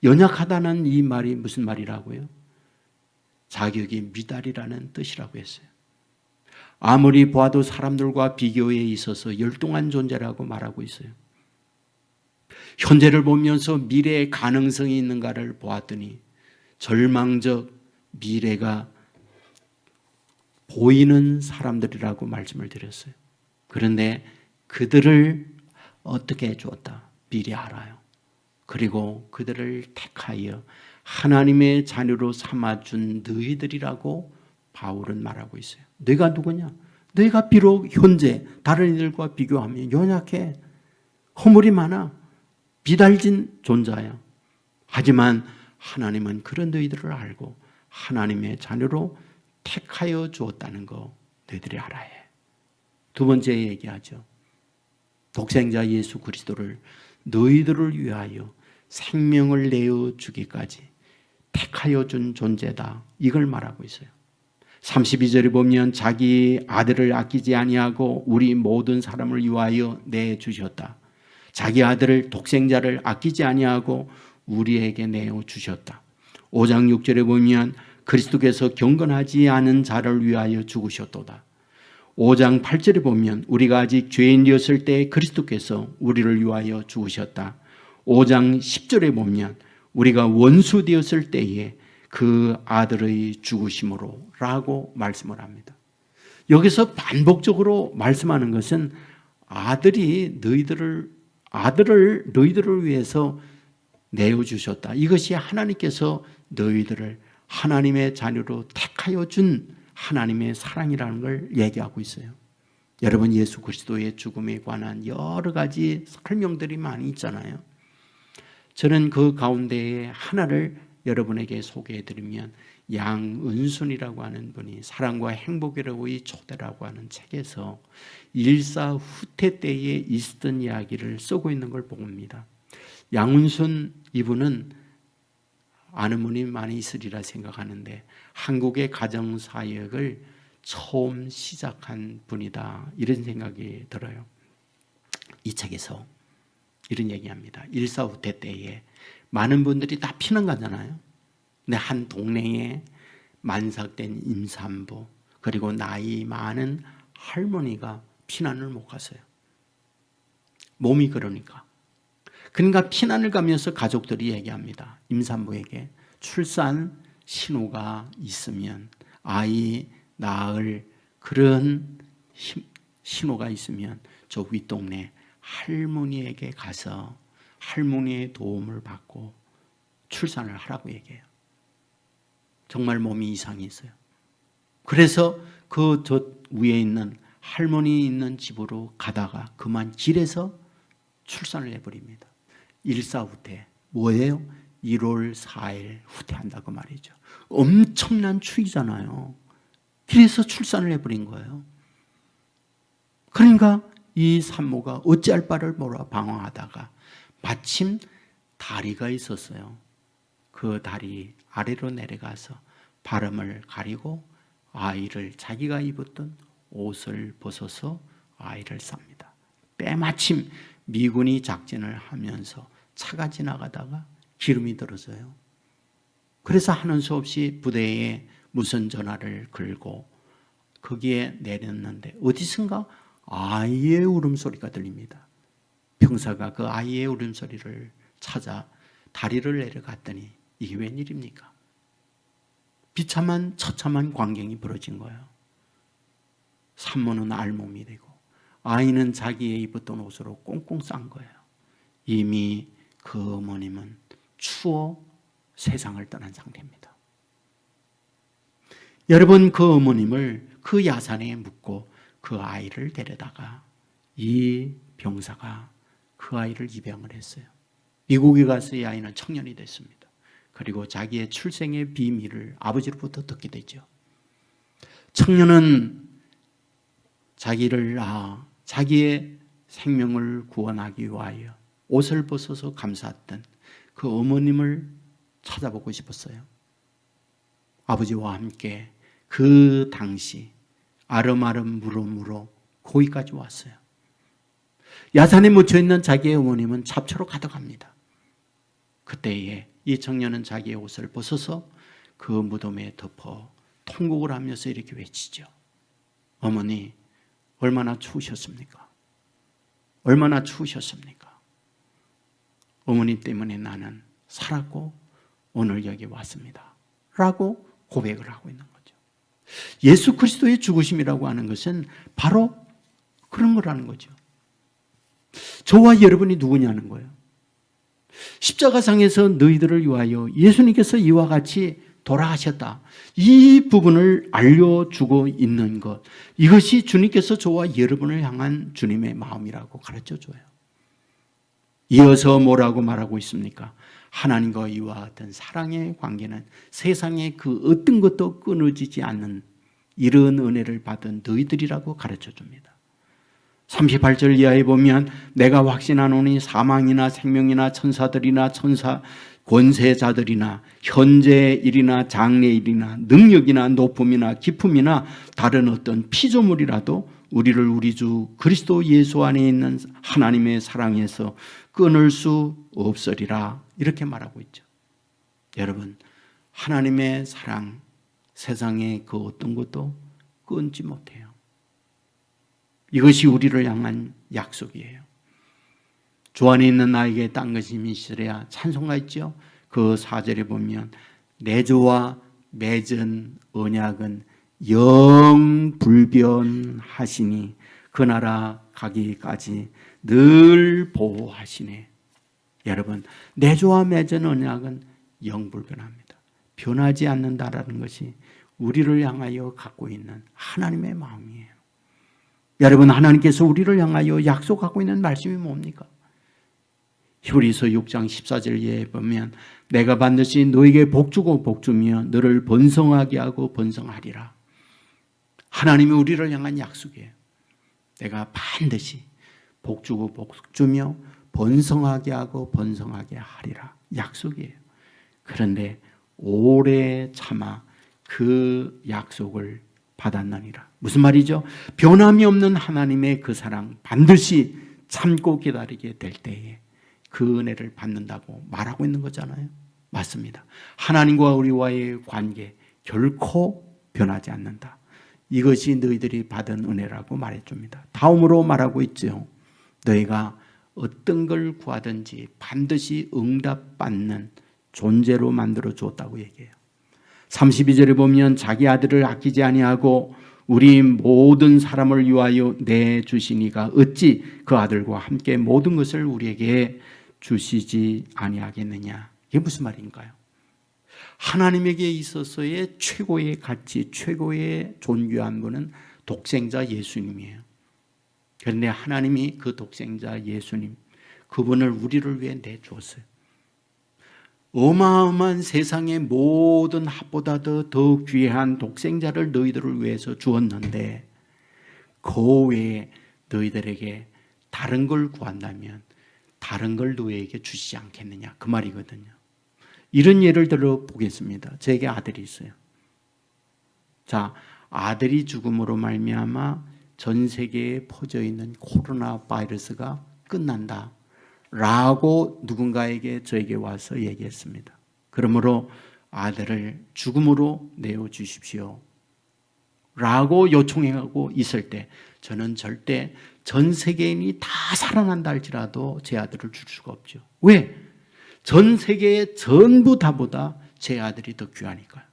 연약하다는 이 말이 무슨 말이라고요? 자격이 미달이라는 뜻이라고 했어요. 아무리 보아도 사람들과 비교에 있어서 열등한 존재라고 말하고 있어요. 현재를 보면서 미래의 가능성이 있는가를 보았더니 절망적 미래가 보이는 사람들이라고 말씀을 드렸어요. 그런데 그들을 어떻게 주었다? 미리 알아요. 그리고 그들을 택하여 하나님의 자녀로 삼아준 너희들이라고 바울은 말하고 있어요. 너희가 누구냐? 너희가 비록 현재 다른 이들과 비교하면 연약해, 허물이 많아, 비달진 존재야. 하지만 하나님은 그런 너희들을 알고 하나님의 자녀로 택하여 주었다는 거 너희들이 알아야 해. 두 번째 얘기하죠. 독생자 예수 그리스도를 너희들을 위하여 생명을 내어 주기까지 택하여 준 존재다. 이걸 말하고 있어요. 32절에 보면 자기 아들을 아끼지 아니하고 우리 모든 사람을 위하여 내주셨다. 자기 아들을, 독생자를 아끼지 아니하고 우리에게 내어 주셨다. 5장 6절에 보면 그리스도께서 경건하지 않은 자를 위하여 죽으셨도다. 5장 8절에 보면 우리가 아직 죄인이었을 때 그리스도께서 우리를 위하여 죽으셨다. 5장 10절에 보면 우리가 원수 되었을 때에 그 아들의 죽으심으로 라고 말씀을 합니다. 여기서 반복적으로 말씀하는 것은 아들이 너희들을 위해서 내어주셨다. 이것이 하나님께서 너희들을 하나님의 자녀로 택하여 준 하나님의 사랑이라는 걸 얘기하고 있어요. 여러분, 예수 그리스도의 죽음에 관한 여러 가지 설명들이 많이 있잖아요. 저는 그 가운데에 하나를 여러분에게 소개해드리면, 양은순이라고 하는 분이 사랑과 행복이라고의 초대라고 하는 책에서 일사후퇴 때에 있었던 이야기를 쓰고 있는 걸 봅니다. 양은순 이분은 아는 분이 많이 있으리라 생각하는데 한국의 가정사역을 처음 시작한 분이다, 이런 생각이 들어요. 이 책에서 이런 얘기합니다. 일사후퇴 때에 많은 분들이 다 피난 가잖아요. 근데 한 동네에 만삭된 임산부 그리고 나이 많은 할머니가 피난을 못 갔어요. 몸이 그러니까 피난을 가면서 가족들이 얘기합니다. 임산부에게 출산 신호가 있으면, 아이 낳을 그런 신호가 있으면 저 윗동네 할머니에게 가서 할머니의 도움을 받고 출산을 하라고 얘기해요. 정말 몸이 이상이 있어요. 그래서 저 위에 있는 할머니 있는 집으로 가다가 그만 길에서 출산을 해버립니다. 일사후퇴. 뭐예요? 1월 4일 후퇴한다고 말이죠. 엄청난 추위잖아요. 길에서 출산을 해버린 거예요. 그러니까 이 산모가 어찌할 바를 몰라 방황하다가 마침 다리가 있었어요. 그 다리 아래로 내려가서 발음을 가리고 아이를, 자기가 입었던 옷을 벗어서 아이를 쌉니다. 때마침 미군이 작전을 하면서 차가 지나가다가 기름이 떨어져요. 그래서 하는 수 없이 부대에 무선 전화를 걸고 거기에 내렸는데 어디선가 아이의 울음소리가 들립니다. 병사가 그 아이의 울음소리를 찾아 다리를 내려갔더니 이게 웬일입니까? 비참한 처참한 광경이 벌어진 거예요. 산모는 알몸이 되고 아이는 자기의 입었던 옷으로 꽁꽁 싼 거예요. 이미 그 어머님은 추워 세상을 떠난 상태입니다. 여러분, 그 어머님을 그 야산에 묻고 그 아이를 데려다가 이 병사가 그 아이를 입양을 했어요. 미국에 가서 이 아이는 청년이 됐습니다. 그리고 자기의 출생의 비밀을 아버지로부터 듣게 되죠. 청년은 자기의 생명을 구원하기 위하여 옷을 벗어서 감쌌던 그 어머님을 찾아보고 싶었어요. 아버지와 함께 그 당시 아름아름 물어물어 거기까지 왔어요. 야산에 묻혀있는 자기의 어머님은 잡초로 가득합니다. 그때에 이 청년은 자기의 옷을 벗어서 그 무덤에 덮어 통곡을 하면서 이렇게 외치죠. 어머니, 얼마나 추우셨습니까? 얼마나 추우셨습니까? 어머니 때문에 나는 살았고 오늘 여기 왔습니다. 라고 고백을 하고 있는 거죠. 예수 그리스도의 죽으심이라고 하는 것은 바로 그런 거라는 거죠. 저와 여러분이 누구냐는 거예요. 십자가상에서 너희들을 위하여 예수님께서 이와 같이 돌아가셨다. 이 부분을 알려주고 있는 것, 이것이 주님께서 저와 여러분을 향한 주님의 마음이라고 가르쳐줘요. 이어서 뭐라고 말하고 있습니까? 하나님과 이와 같은 사랑의 관계는 세상에 그 어떤 것도 끊어지지 않는 이런 은혜를 받은 너희들이라고 가르쳐줍니다. 38절 이하에 보면 내가 확신하노니 사망이나 생명이나 천사들이나 권세자들이나 현재 일이나 장래 일이나 능력이나 높음이나 깊음이나 다른 어떤 피조물이라도 우리를 우리 주 그리스도 예수 안에 있는 하나님의 사랑에서 끊을 수 없으리라, 이렇게 말하고 있죠. 여러분, 하나님의 사랑, 세상의 그 어떤 것도 끊지 못해요. 이것이 우리를 향한 약속이에요. 주 안에 있는 나에게 딴 것이 미시랴 찬송가 있죠. 그 4절에 보면 내 주와 맺은 언약은 영불변하시니 그 나라 가기까지 늘 보호하시네. 여러분, 내 주와 맺은 언약은 영불변합니다. 변하지 않는다라는 것이 우리를 향하여 갖고 있는 하나님의 마음이에요. 여러분, 하나님께서 우리를 향하여 약속하고 있는 말씀이 뭡니까? 히브리서 6장 14절에 보면 내가 반드시 너에게 복주고 복주며 너를 번성하게 하고 번성하리라. 하나님이 우리를 향한 약속이에요. 내가 반드시 복주고 복주며 번성하게 하고 번성하게 하리라. 약속이에요. 그런데 오래 참아 그 약속을 받았나니라. 무슨 말이죠? 변함이 없는 하나님의 그 사랑, 반드시 참고 기다리게 될 때에 그 은혜를 받는다고 말하고 있는 거잖아요. 맞습니다. 하나님과 우리와의 관계 결코 변하지 않는다. 이것이 너희들이 받은 은혜라고 말해줍니다. 다음으로 말하고 있죠. 너희가 어떤 걸 구하든지 반드시 응답받는 존재로 만들어 주었다고 얘기해요. 32절에 보면 자기 아들을 아끼지 아니하고 우리 모든 사람을 위하여 내주시니가 어찌 그 아들과 함께 모든 것을 우리에게 주시지 아니하겠느냐. 이게 무슨 말인가요? 하나님에게 있어서의 최고의 가치, 최고의 존귀한 분은 독생자 예수님이에요. 그런데 하나님이 그 독생자 예수님, 그분을 우리를 위해 내주었어요. 어마어마한 세상의 모든 합보다도 더 귀한 독생자를 너희들을 위해서 주었는데 그 외에 너희들에게 다른 걸 구한다면 다른 걸 너희에게 주시지 않겠느냐 그 말이거든요. 이런 예를 들어 보겠습니다. 제게 아들이 있어요. 자, 아들이 죽음으로 말미암아 전 세계에 퍼져 있는 코로나 바이러스가 끝난다 라고 누군가에게 저에게 와서 얘기했습니다. 그러므로 아들을 죽음으로 내어주십시오 라고 요청하고 있을 때 저는 절대 전 세계인이 다 살아난다 할지라도 제 아들을 줄 수가 없죠. 왜? 전 세계의 전부 다보다 제 아들이 더 귀하니까요.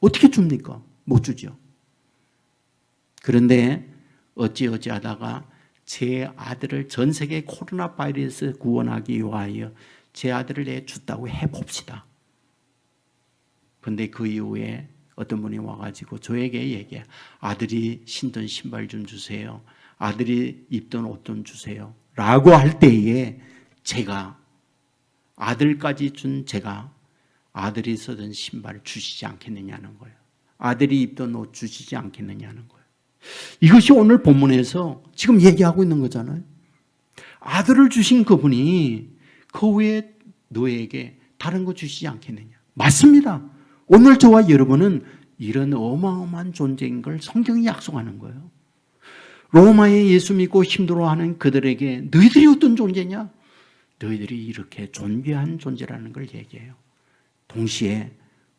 어떻게 줍니까? 못 주죠. 그런데 어찌하다가 제 아들을 전 세계 코로나 바이러스 구원하기 위하여 제 아들을 내줬다고 해봅시다. 그런데 그 이후에 어떤 분이 와가지고 저에게 얘기해. 아들이 신던 신발 좀 주세요. 아들이 입던 옷 좀 주세요. 라고 할 때에 제가 아들까지 준 제가 아들이 쓰던 신발을 주시지 않겠느냐는 거예요. 아들이 입던 옷 주시지 않겠느냐는 거예요. 이것이 오늘 본문에서 지금 얘기하고 있는 거잖아요. 아들을 주신 그분이 그 후에 너에게 다른 거 주시지 않겠느냐. 맞습니다. 오늘 저와 여러분은 이런 어마어마한 존재인 걸 성경이 약속하는 거예요. 로마에 예수 믿고 힘들어하는 그들에게 너희들이 어떤 존재냐? 너희들이 이렇게 존귀한 존재라는 걸 얘기해요. 동시에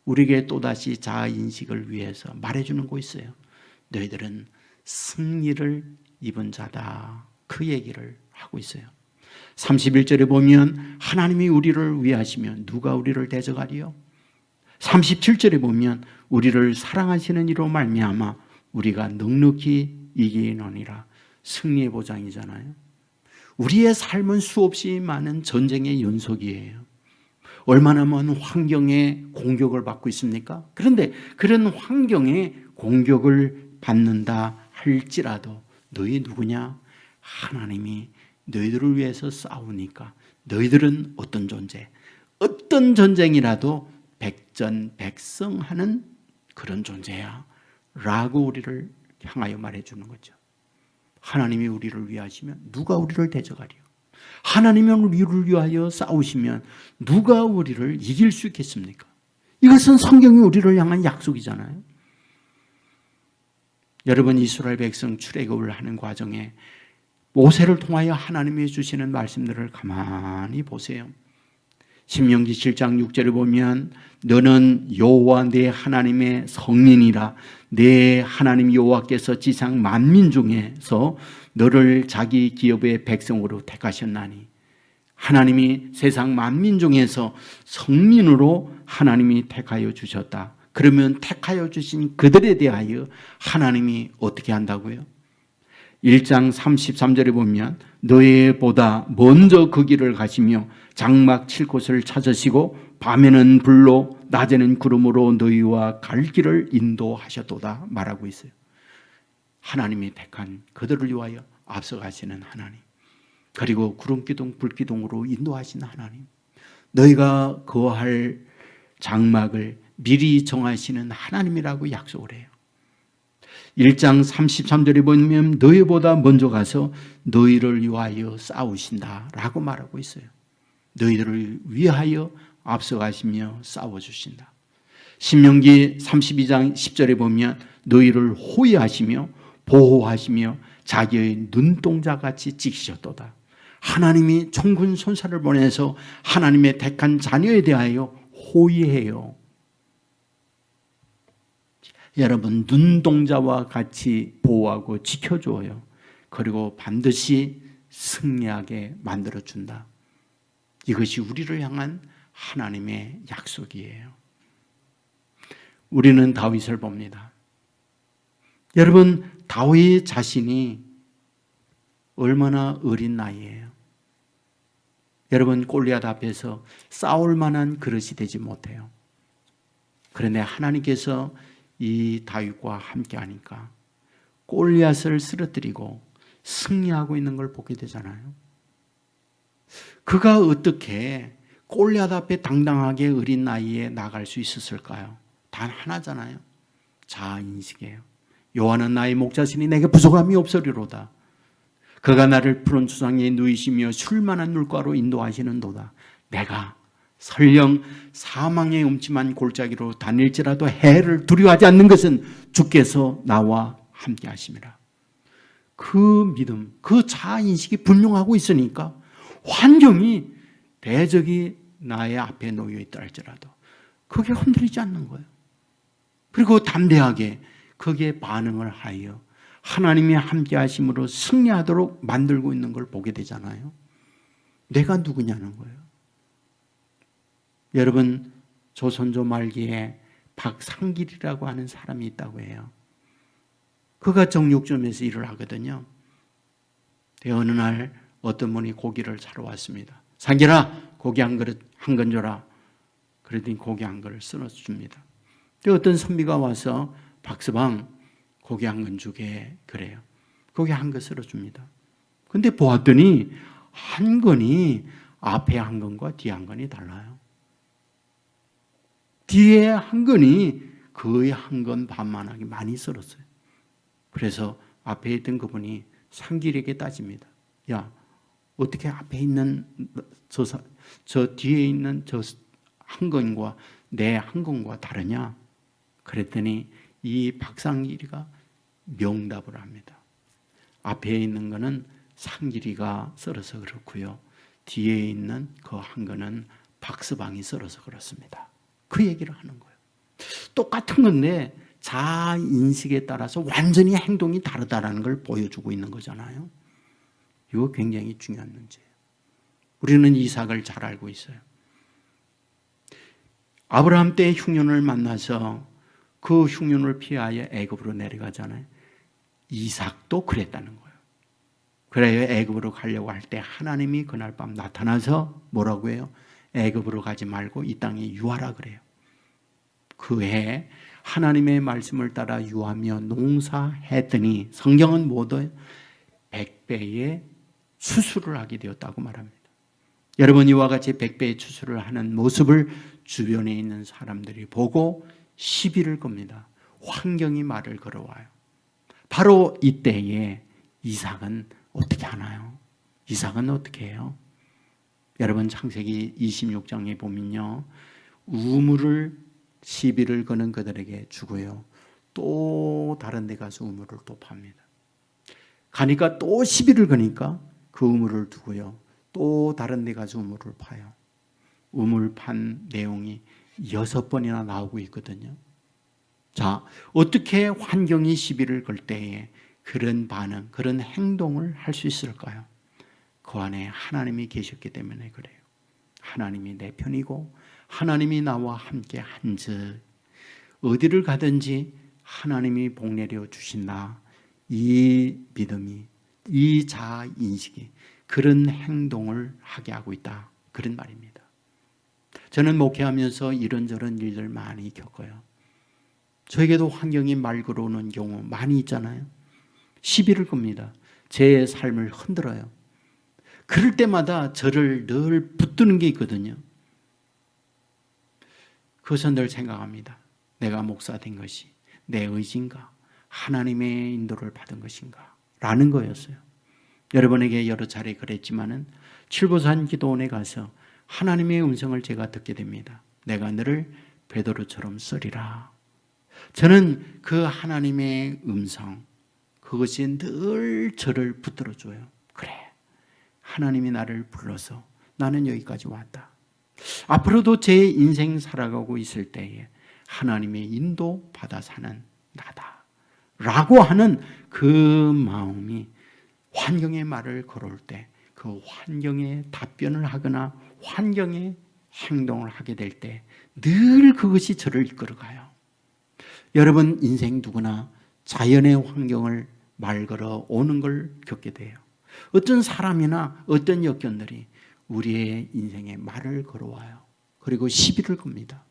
우리에게 또다시 자아인식을 위해서 말해주는 거 있어요. 너희들은 승리를 입은 자다. 그 얘기를 하고 있어요. 31절에 보면 하나님이 우리를 위하시면 누가 우리를 대적하리요? 37절에 보면 우리를 사랑하시는 이로 말미암아 우리가 넉넉히 이기노니라. 승리의 보장이잖아요. 우리의 삶은 수없이 많은 전쟁의 연속이에요. 얼마나 많은 환경에 공격을 받고 있습니까? 그런데 그런 환경에 공격을 받는다 할지라도 너희 누구냐? 하나님이 너희들을 위해서 싸우니까 너희들은 어떤 존재? 어떤 전쟁이라도 백전백승하는 그런 존재야 라고 우리를 향하여 말해주는 거죠. 하나님이 우리를 위하시면 누가 우리를 대적하리요? 하나님이 우리를 위하여 싸우시면 누가 우리를 이길 수 있겠습니까? 이것은 성경이 우리를 향한 약속이잖아요. 여러분, 이스라엘 백성 출애굽을 하는 과정에 모세를 통하여 하나님이 주시는 말씀들을 가만히 보세요. 신명기 7장 6절에 보면 너는 여호와 내 하나님의 성민이라. 내 하나님 여호와께서 지상 만민 중에서 너를 자기 기업의 백성으로 택하셨나니. 하나님이 세상 만민 중에서 성민으로 하나님이 택하여 주셨다. 그러면 택하여 주신 그들에 대하여 하나님이 어떻게 한다고요? 1장 33절에 보면 너희보다 먼저 그 길을 가시며 장막 칠 곳을 찾으시고 밤에는 불로 낮에는 구름으로 너희와 갈 길을 인도하셨도다 말하고 있어요. 하나님이 택한 그들을 위하여 앞서가시는 하나님, 그리고 구름기둥 불기둥으로 인도하시는 하나님, 너희가 거할 장막을 미리 정하시는 하나님이라고 약속을 해요. 1장 33절에 보면 너희보다 먼저 가서 너희를 위하여 싸우신다라고 말하고 있어요. 너희들을 위하여 앞서가시며 싸워주신다. 신명기 32장 10절에 보면 너희를 호위하시며 보호하시며 자기의 눈동자같이 지키셨도다. 하나님이 총군 손사를 보내서 하나님의 택한 자녀에 대하여 호위해요. 여러분, 눈동자와 같이 보호하고 지켜줘요. 그리고 반드시 승리하게 만들어준다. 이것이 우리를 향한 하나님의 약속이에요. 우리는 다윗을 봅니다. 여러분, 다윗 자신이 얼마나 어린 나이에요. 여러분, 골리앗 앞에서 싸울 만한 그릇이 되지 못해요. 그런데 하나님께서 이 다윗과 함께 하니까 골리앗을 쓰러뜨리고 승리하고 있는 걸 보게 되잖아요. 그가 어떻게 골리앗 앞에 당당하게 어린 나이에 나갈 수 있었을까요? 단 하나잖아요. 자아인식이에요. 여호와는 나의 목자시니 내게 부족함이 없으리로다. 그가 나를 푸른 수상에 누이시며 쉴만한 물가로 인도하시는도다. 내가 설령 사망의 음침한 골짜기로 다닐지라도 해를 두려워하지 않는 것은 주께서 나와 함께 하심이라. 그 믿음, 그 자아인식이 분명하고 있으니까 환경이 대적이 나의 앞에 놓여 있다 할지라도 그게 흔들리지 않는 거예요. 그리고 담대하게 거기에 반응을 하여 하나님이 함께 하심으로 승리하도록 만들고 있는 걸 보게 되잖아요. 내가 누구냐는 거예요. 여러분, 조선조 말기에 박상길이라고 하는 사람이 있다고 해요. 그가 정육점에서 일을 하거든요. 어느 날 어떤 분이 고기를 사러 왔습니다. 상길아, 고기 한 그릇 한 건 줘라. 그러더니 고기 한 그릇 썰어줍니다. 어떤 선비가 와서 박서방 고기 한 건 주게 그래요. 고기 한 건 썰어줍니다. 근데 보았더니 한 건이 앞에 한 건과 뒤에 한 건이 달라요. 뒤에 한 건이 거의 한 건 반만하게 많이 썰었어요. 그래서 앞에 있던 그분이 상길에게 따집니다. 야, 어떻게 앞에 있는 저 뒤에 있는 저 한 건과 내 한 건과 다르냐? 그랬더니 이 박상길이가 명답을 합니다. 앞에 있는 거는 상길이가 썰어서 그렇고요. 뒤에 있는 그 한 거는 박서방이 썰어서 그렇습니다. 그 얘기를 하는 거예요. 똑같은 건데 자아인식에 따라서 완전히 행동이 다르다는 걸 보여주고 있는 거잖아요. 이거 굉장히 중요한 문제예요. 우리는 이삭을 잘 알고 있어요. 아브라함 때 흉년을 만나서 그 흉년을 피하여 애굽으로 내려가잖아요. 이삭도 그랬다는 거예요. 그래요. 애굽으로 가려고 할 때 하나님이 그날 밤 나타나서 뭐라고 해요? 애굽으로 가지 말고 이 땅에 유하라 그래요. 그 해 하나님의 말씀을 따라 유하며 농사했더니 성경은 모두 100배의 추수를 하게 되었다고 말합니다. 여러분, 이와 같이 100배의 추수를 하는 모습을 주변에 있는 사람들이 보고 시비를 겁니다. 환경이 말을 걸어와요. 바로 이때에 이삭은 어떻게 하나요? 이삭은 어떻게 해요? 여러분, 창세기 26장에 보면요, 우물을 시비를 거는 그들에게 주고요, 또 다른 데 가서 우물을 또 팝니다. 가니까 또 시비를 거니까 그 우물을 두고요, 또 다른 데 가서 우물을 파요. 우물 판 내용이 6번이나 나오고 있거든요. 자, 어떻게 환경이 시비를 걸 때에 그런 반응, 그런 행동을 할 수 있을까요? 그 안에 하나님이 계셨기 때문에 그래요. 하나님이 내 편이고 하나님이 나와 함께 한즉 어디를 가든지 하나님이 복 내려 주신다. 이 믿음이, 이 자아인식이 그런 행동을 하게 하고 있다. 그런 말입니다. 저는 목회하면서 이런저런 일들 많이 겪어요. 저에게도 환경이 말 걸어오는 경우 많이 있잖아요. 시비를 겁니다. 제 삶을 흔들어요. 그럴 때마다 저를 늘 붙드는 게 있거든요. 그것은 늘 생각합니다. 내가 목사 된 것이 내 의지인가? 하나님의 인도를 받은 것인가? 라는 거였어요. 여러분에게 여러 차례 그랬지만은 칠보산 기도원에 가서 하나님의 음성을 제가 듣게 됩니다. 내가 너를 베드로처럼 쓰리라. 저는 그 하나님의 음성, 그것이 늘 저를 붙들어줘요. 그래, 하나님이 나를 불러서 나는 여기까지 왔다. 앞으로도 제 인생 살아가고 있을 때에 하나님의 인도 받아 사는 나다 라고 하는 그 마음이 환경의 말을 걸어올 때, 그 환경에 답변을 하거나 환경에 행동을 하게 될 때 늘 그것이 저를 이끌어가요. 여러분, 인생 누구나 자연의 환경을 말 걸어 오는 걸 겪게 돼요. 어떤 사람이나 어떤 여건들이 우리의 인생에 말을 걸어와요. 그리고 시비를 겁니다.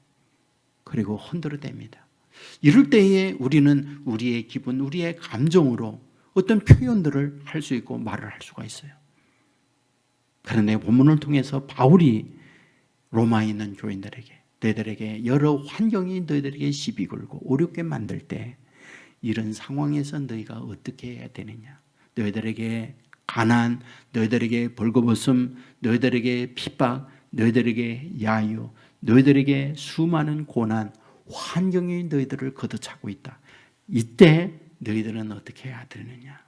그리고 흔들어댑니다. 이럴 때에 우리는 우리의 기분, 우리의 감정으로 어떤 표현들을 할 수 있고 말을 할 수가 있어요. 그런데 본문을 통해서 바울이 로마에 있는 교인들에게, 너희들에게 여러 환경이 너희들에게 시비 걸고 어렵게 만들 때 이런 상황에서 너희가 어떻게 해야 되느냐, 너희들에게 가난, 너희들에게 벌거벗음, 너희들에게 핍박, 너희들에게 야유, 너희들에게 수많은 고난, 환경이 너희들을 걷어차고 있다. 이때 너희들은 어떻게 해야 되느냐?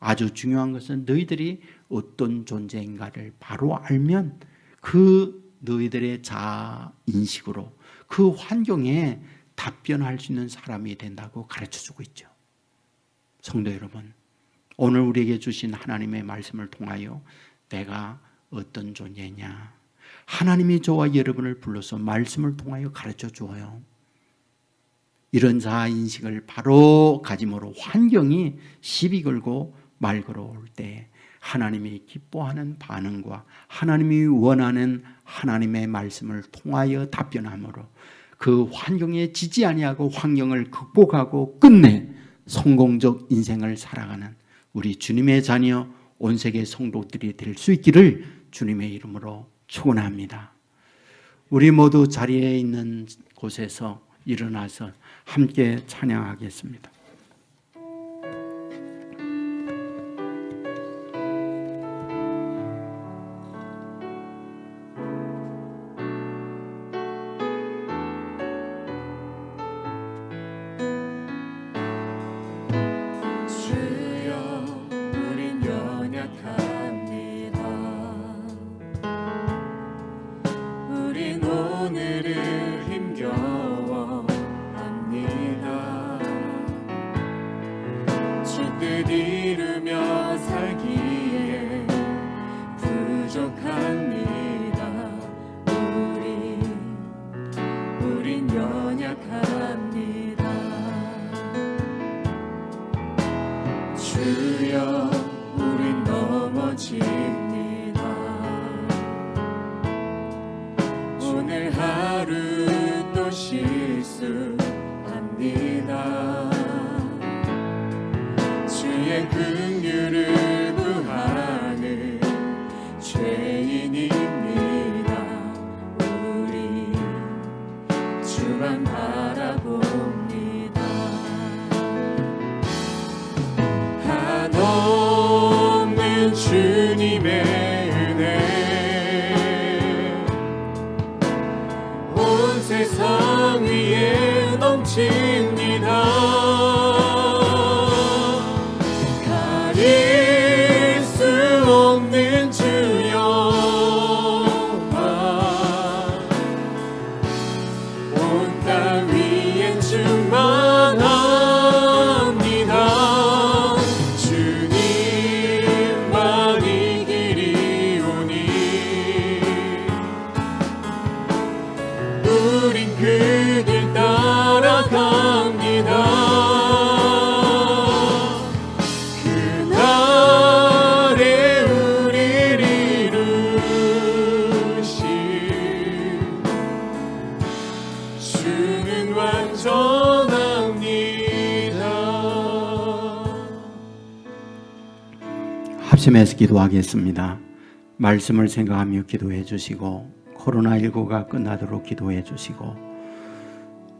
아주 중요한 것은 너희들이 어떤 존재인가를 바로 알면 그 너희들의 자아 인식으로 그 환경에 답변할 수 있는 사람이 된다고 가르쳐주고 있죠. 성도 여러분, 오늘 우리에게 주신 하나님의 말씀을 통하여 내가 어떤 존재냐, 하나님이 저와 여러분을 불러서 말씀을 통하여 가르쳐 주어요. 이런 자아 인식을 바로 가짐으로 환경이 시비 걸고 말 걸어올 때 하나님이 기뻐하는 반응과 하나님이 원하는 하나님의 말씀을 통하여 답변함으로 그 환경에 지지 아니하고 환경을 극복하고 끝내 성공적 인생을 살아가는 우리 주님의 자녀 온 세계 성도들이 될 수 있기를 주님의 이름으로 축원합니다. 우리 모두 자리에 있는 곳에서 일어나서 함께 찬양하겠습니다. 주여 우린 연약합니다. 우린 오늘을 힘겨워 합니다. 주 뜻 이루며 살기에 부족합니다. 우린 연약합니다. 주여 우린 넘어집니다. 오늘 하루 또 실수합니다. 주의 긍휼을 구하는 죄인입니다. 우리 주만 바라봅니다. 한없는 주님의 은혜 온 세상 위에 넘칩니다. 가릴 수 없는 주여와 온 땅 위에 충만합니다. 주님만이 길이오니 우린 그 길 따라갑니다. 그날에 우리를 이루신 주는 완전합니다. 합심해서 기도하겠습니다. 말씀을 생각하며 기도해 주시고 코로나19가 끝나도록 기도해 주시고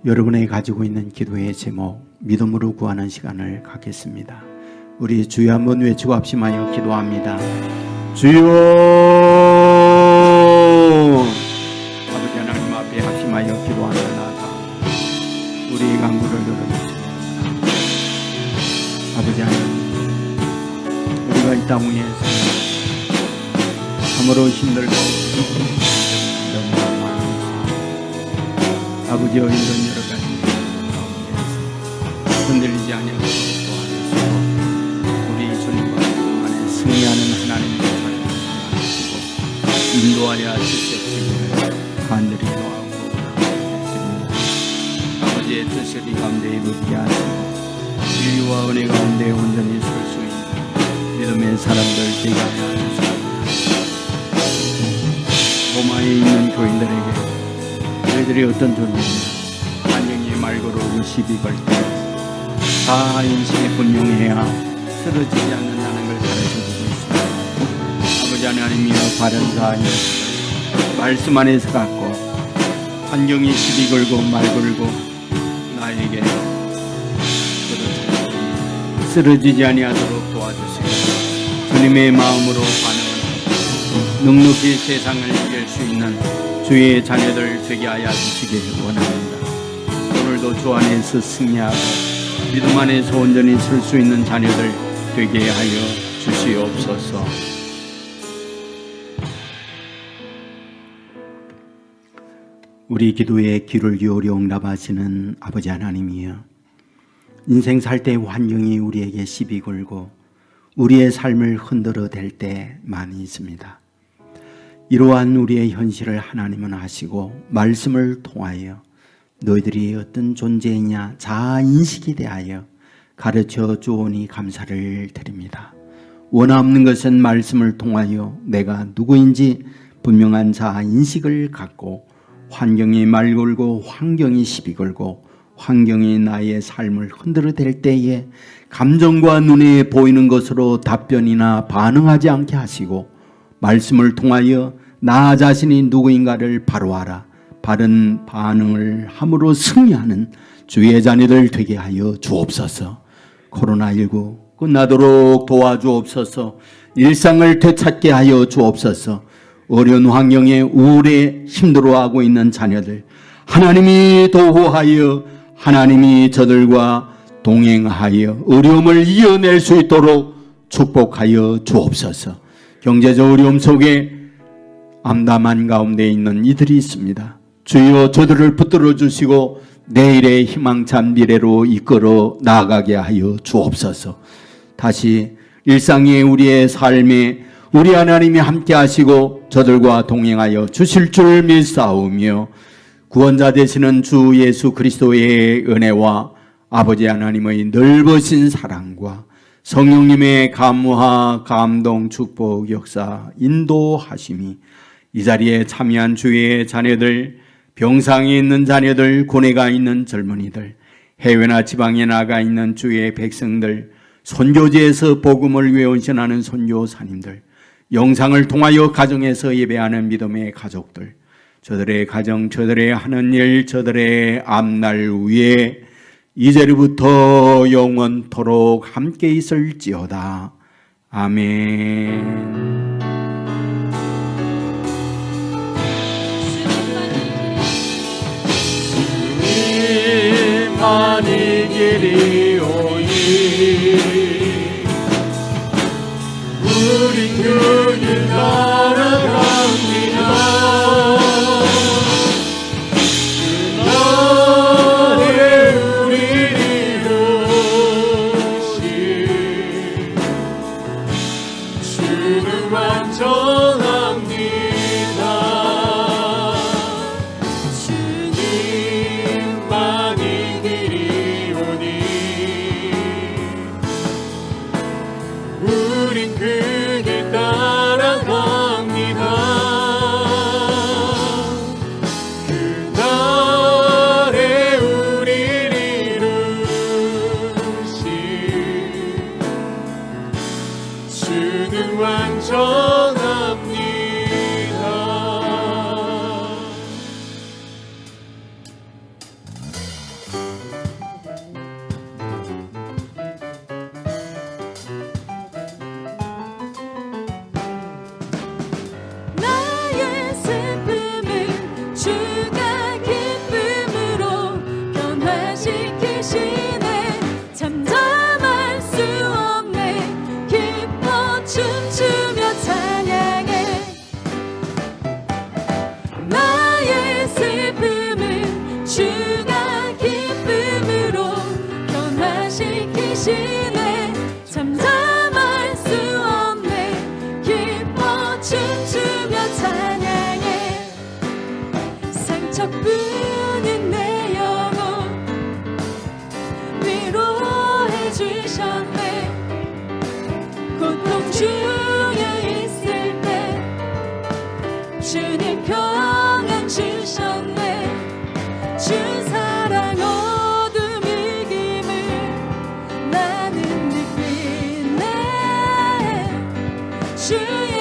여러분이 가지고 있는 기도의 제목 믿음으로 구하는 시간을 갖겠습니다. 우리 주여 한번 외치고 합심하여 기도합니다. 주여! 아버지 하나님 앞에 합심하여 기도하는 나다 우리 간구를 열어주시옵소서. 아버지 하나님, 우리가 이 땅 위에서 참으로 힘들고 너무 많습니다. 아버지여, 이런 여러 가지 가운데서 흔들리지 아니하고 도와주시고 우리 주님과 그동안에 승리하는 하나님의 자리를 삼아주시고 인도하여 주시옵시기를 간절히 기도하고 부탁드립니다. 아버지의 뜻을 이 가운데 이루게 하시고 인류와 은혜 가운데 온전히 설 수 있는 믿음의 사람들 되게 하여 주시옵소서. 로마에 있는 교인들에게 너희들이 어떤 존재냐, 환경이 말 걸어오고 시비 걸 때 자아 인식이 분명해야 쓰러지지 않는다는 걸 가르쳐주고 있습니다. 아버지 하나님이여, 바른 자아 인식을 말씀 안에서 갖고 환경이 시비 걸고 말 걸고 나에게 쓰러지지 아니하도록 도와주시고 주님의 마음으로 반응하고 넉넉히 세상을 이길 수 있는 주의 자녀들 되게 하여 주시길 원합니다. 오늘도 주 안에서 승리하고 믿음 안에서 온전히 설 수 있는 자녀들 되게 하여 주시옵소서. 우리 기도에 귀를 기울여 응답하시는 아버지 하나님이여, 인생 살 때 환경이 우리에게 시비 걸고 우리의 삶을 흔들어 댈 때 많이 있습니다. 이러한 우리의 현실을 하나님은 아시고 말씀을 통하여 너희들이 어떤 존재이냐 자아 인식에 대하여 가르쳐 주오니 감사를 드립니다. 원없는 것은 말씀을 통하여 내가 누구인지 분명한 자아 인식을 갖고 환경이 말 걸고 환경이 시비 걸고 환경이 나의 삶을 흔들어 댈 때에 감정과 눈에 보이는 것으로 답변이나 반응하지 않게 하시고 말씀을 통하여 나 자신이 누구인가를 바로 알아 바른 반응을 함으로 승리하는 주의 자녀들 되게 하여 주옵소서. 코로나19 끝나도록 도와주옵소서. 일상을 되찾게 하여 주옵소서. 어려운 환경에 우울에 힘들어하고 있는 자녀들 하나님이 도우하여 하나님이 저들과 동행하여 어려움을 이겨낼 수 있도록 축복하여 주옵소서. 경제적 어려움 속에 암담한 가운데 있는 이들이 있습니다. 주여 저들을 붙들어 주시고 내일의 희망찬 미래로 이끌어 나아가게 하여 주옵소서. 다시 일상의 우리의 삶에 우리 하나님이 함께 하시고 저들과 동행하여 주실 줄 믿사오며 구원자 되시는 주 예수 그리스도의 은혜와 아버지 하나님의 넓으신 사랑과 성령님의 감화, 감동, 축복, 역사, 인도하심이 이 자리에 참여한 주의 자녀들, 병상에 있는 자녀들, 고뇌가 있는 젊은이들, 해외나 지방에 나가 있는 주의 백성들, 선교지에서 복음을 외운신하는 선교사님들, 영상을 통하여 가정에서 예배하는 믿음의 가족들, 저들의 가정, 저들의 하는 일, 저들의 앞날 위에 이제부터 영원토록 함께 있을지어다. 아멘. 주님만이 길이 오니 우리 그 길 따라갑니다. 그날에 우리를 이루신 주는 완전합니다. 주님만이 길이 오니 우린 그 길 따라갑니다. 그날에 우리를 이루신 주는 완전합니다. 나의 슬픔을 주가 기쁨으로 변화시키시네. 잠잠할 수 없네. 기뻐 춤추며 찬양해. 나의 슬픔을 주가 기쁨으로 변화시키시네. 잠잠할 수 없네. 기뻐 춤추며 찬양해. 상처뿐인 내 영혼 위로해 주셨네. 고통 중에 있을 때 주님 평안 주셨네. 주 사랑 어둠 이김을 나는 느끼네. 주의